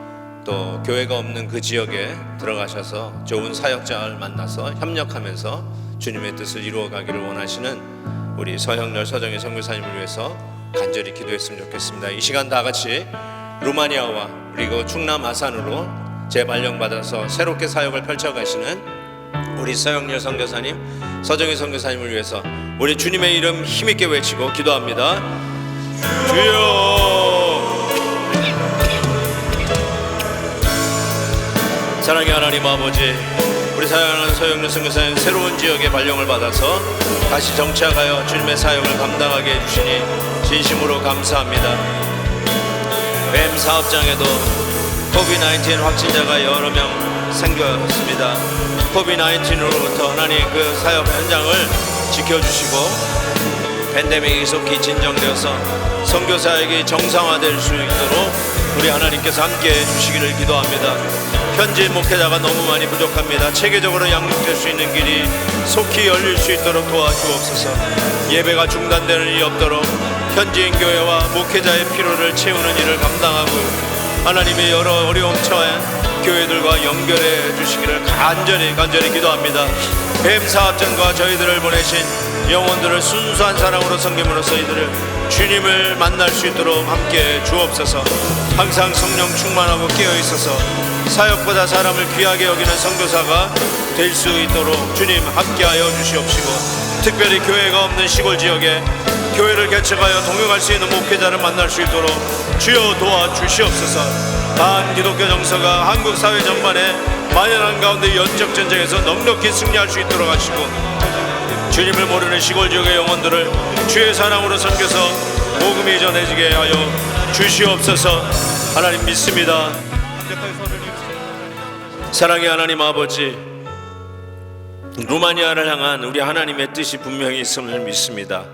또 교회가 없는 그 지역에 들어가셔서 좋은 사역자를 만나서 협력하면서 주님의 뜻을 이루어가기를 원하시는 우리 서형렬, 서정희 선교사님을 위해서 간절히 기도했으면 좋겠습니다. 이 시간 다 같이 루마니아와 그리고 충남 아산으로 재발령받아서 새롭게 사역을 펼쳐가시는 우리 서형렬 선교사님, 서정희 선교사님을 위해서 우리 주님의 이름 힘있게 외치고 기도합니다. 주여. 사랑의 하나님 아버지, 우리 사랑하는 서영렬 선교사님 새로운 지역의 발령을 받아서 다시 정착하여 주님의 사역을 감당하게 해주시니 진심으로 감사합니다. 뱀 사업장에도 코비드-19 확진자가 여러 명 생겼습니다. 코비드-19으로부터 하나님 그 사역 현장을 지켜주시고 팬데믹이 속히 진정되어서 선교사역이 정상화될 수 있도록 우리 하나님께서 함께해 주시기를 기도합니다. 현지 목회자가 너무 많이 부족합니다. 체계적으로 양육될 수 있는 길이 속히 열릴 수 있도록 도와주옵소서. 예배가 중단되는 일이 없도록 현지인 교회와 목회자의 필요를 채우는 일을 감당하고 하나님의 여러 어려움 처한 교회들과 연결해 주시기를 간절히 기도합니다. 뱀 사업장과 저희들을 보내신 영혼들을 순수한 사랑으로 섬김으로써 이들을 주님을 만날 수 있도록 함께 주옵소서. 항상 성령 충만하고 깨어있어서 사역보다 사람을 귀하게 여기는 선교사가 될 수 있도록 주님 함께하여 주시옵시고, 특별히 교회가 없는 시골 지역에 교회를 개척하여 동역할 수 있는 목회자를 만날 수 있도록 주여 도와주시옵소서. 반기독교 정서가 한국 사회 전반에 만연한 가운데 영적 전쟁에서 넉넉히 승리할 수 있도록 하시고, 주님을 모르는 시골 지역의 영혼들을 주의 사랑으로 섬겨서 복음이 전해지게 하여 주시옵소서. 하나님 믿습니다. 사랑의 하나님 아버지, 루마니아를 향한 우리 하나님의 뜻이 분명히 있음을 믿습니다.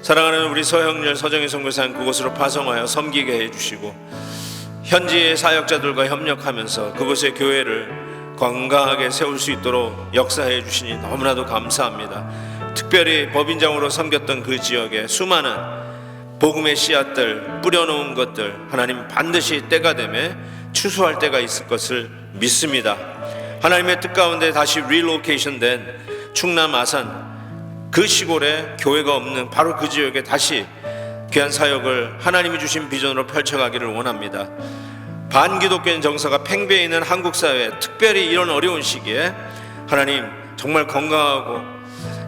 사랑하는 우리 서형렬 서정희 선교사님 그곳으로 파송하여 섬기게 해주시고 현지의 사역자들과 협력하면서 그곳의 교회를 건강하게 세울 수 있도록 역사해 주시니 너무나도 감사합니다. 특별히 법인장으로 섬겼던 그 지역에 수많은 복음의 씨앗들 뿌려놓은 것들 하나님 반드시 때가 되매 추수할 때가 있을 것을 믿습니다. 하나님의 뜻 가운데 다시 릴로케이션 된 충남 아산 그 시골에 교회가 없는 바로 그 지역에 다시 귀한 사역을 하나님이 주신 비전으로 펼쳐가기를 원합니다. 반기독교인 정서가 팽배해 있는 한국 사회, 특별히 이런 어려운 시기에 하나님 정말 건강하고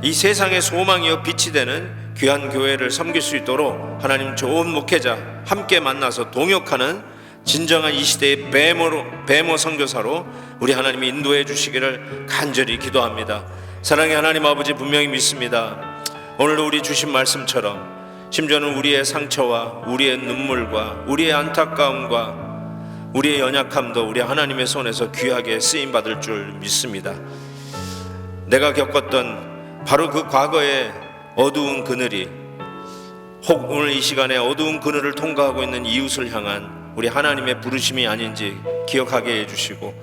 이 세상의 소망이요 빛이 되는 귀한 교회를 섬길 수 있도록 하나님 좋은 목회자 함께 만나서 동역하는 진정한 이 시대의 배모 선교사로 우리 하나님이 인도해 주시기를 간절히 기도합니다. 사랑의 하나님 아버지, 분명히 믿습니다. 오늘도 우리 주신 말씀처럼 심지어는 우리의 상처와 우리의 눈물과 우리의 안타까움과 우리의 연약함도 우리 하나님의 손에서 귀하게 쓰임받을 줄 믿습니다. 내가 겪었던 바로 그 과거의 어두운 그늘이 혹 오늘 이 시간에 어두운 그늘을 통과하고 있는 이웃을 향한 우리 하나님의 부르심이 아닌지 기억하게 해주시고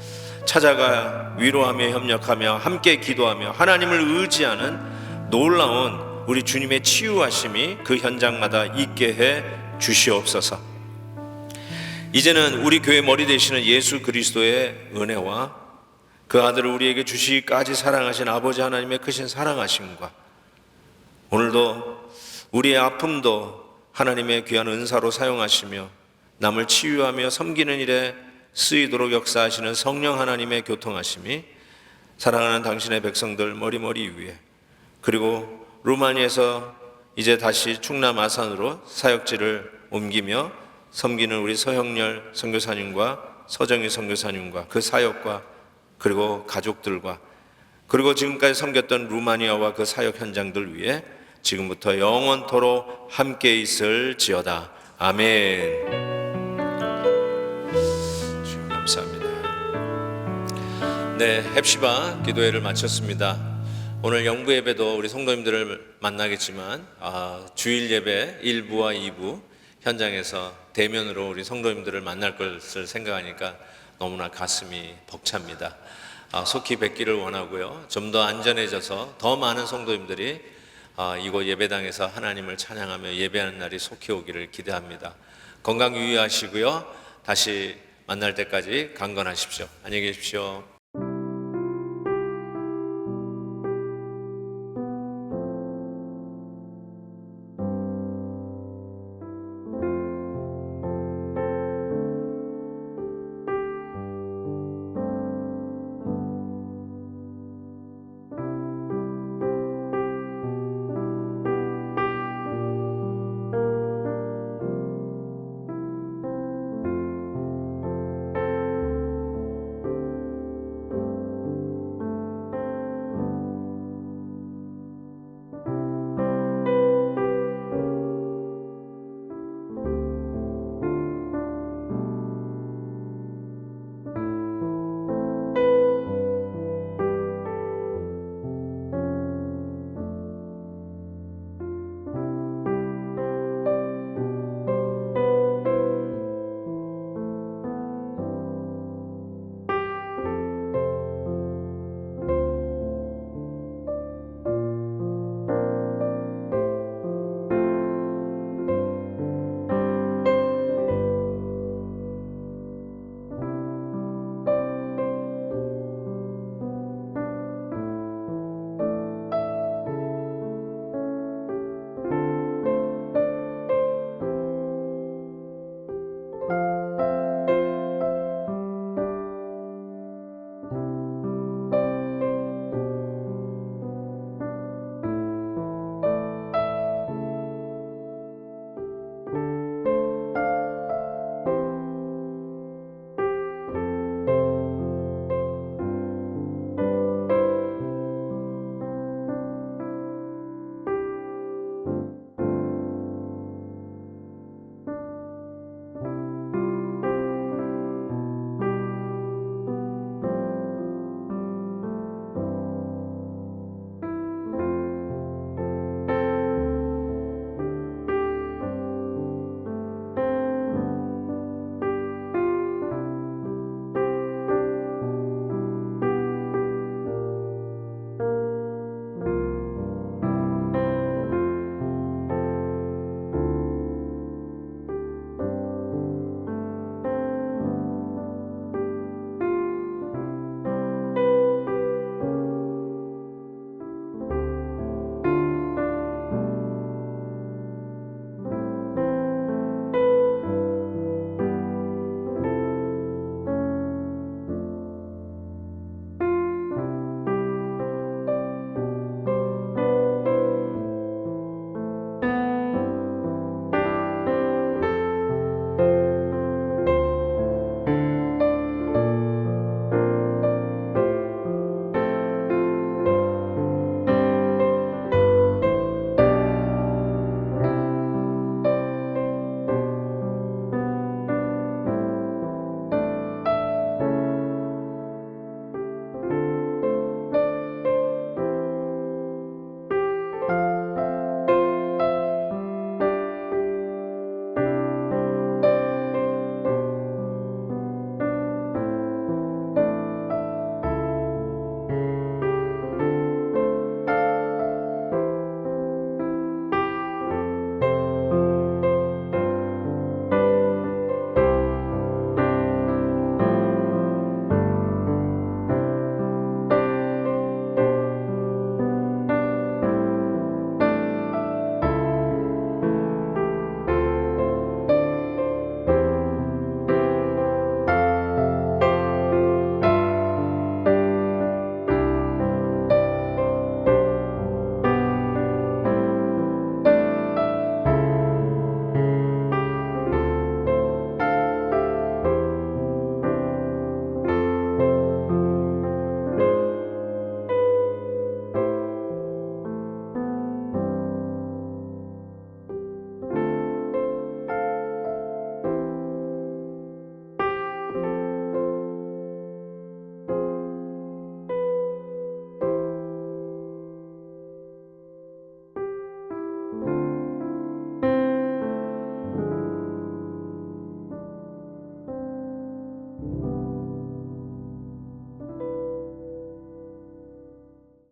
찾아가 위로하며 협력하며 함께 기도하며 하나님을 의지하는 놀라운 우리 주님의 치유하심이 그 현장마다 있게 해 주시옵소서. 이제는 우리 교회 머리 되시는 예수 그리스도의 은혜와 그 아들을 우리에게 주시기까지 사랑하신 아버지 하나님의 크신 사랑하심과 오늘도 우리의 아픔도 하나님의 귀한 은사로 사용하시며 남을 치유하며 섬기는 일에 쓰이도록 역사하시는 성령 하나님의 교통하심이 사랑하는 당신의 백성들 머리머리 위에, 그리고 루마니아에서 이제 다시 충남 아산으로 사역지를 옮기며 섬기는 우리 서형렬 선교사님과 서정희 선교사님과 그 사역과 그리고 가족들과 그리고 지금까지 섬겼던 루마니아와 그 사역 현장들 위에 지금부터 영원토록 함께 있을지어다. 아멘. 주님 감사합니다. 네, 헵시바 기도회를 마쳤습니다. 오늘 영부 예배도 우리 성도님들을 만나겠지만 주일 예배 1부와 2부 현장에서 대면으로 우리 성도님들을 만날 것을 생각하니까 너무나 가슴이 벅찹니다. 속히 뵙기를 원하고요. 좀 더 안전해져서 더 많은 성도님들이 이곳 예배당에서 하나님을 찬양하며 예배하는 날이 속히 오기를 기대합니다. 건강 유의하시고요. 다시 만날 때까지 강건하십시오. 안녕히 계십시오.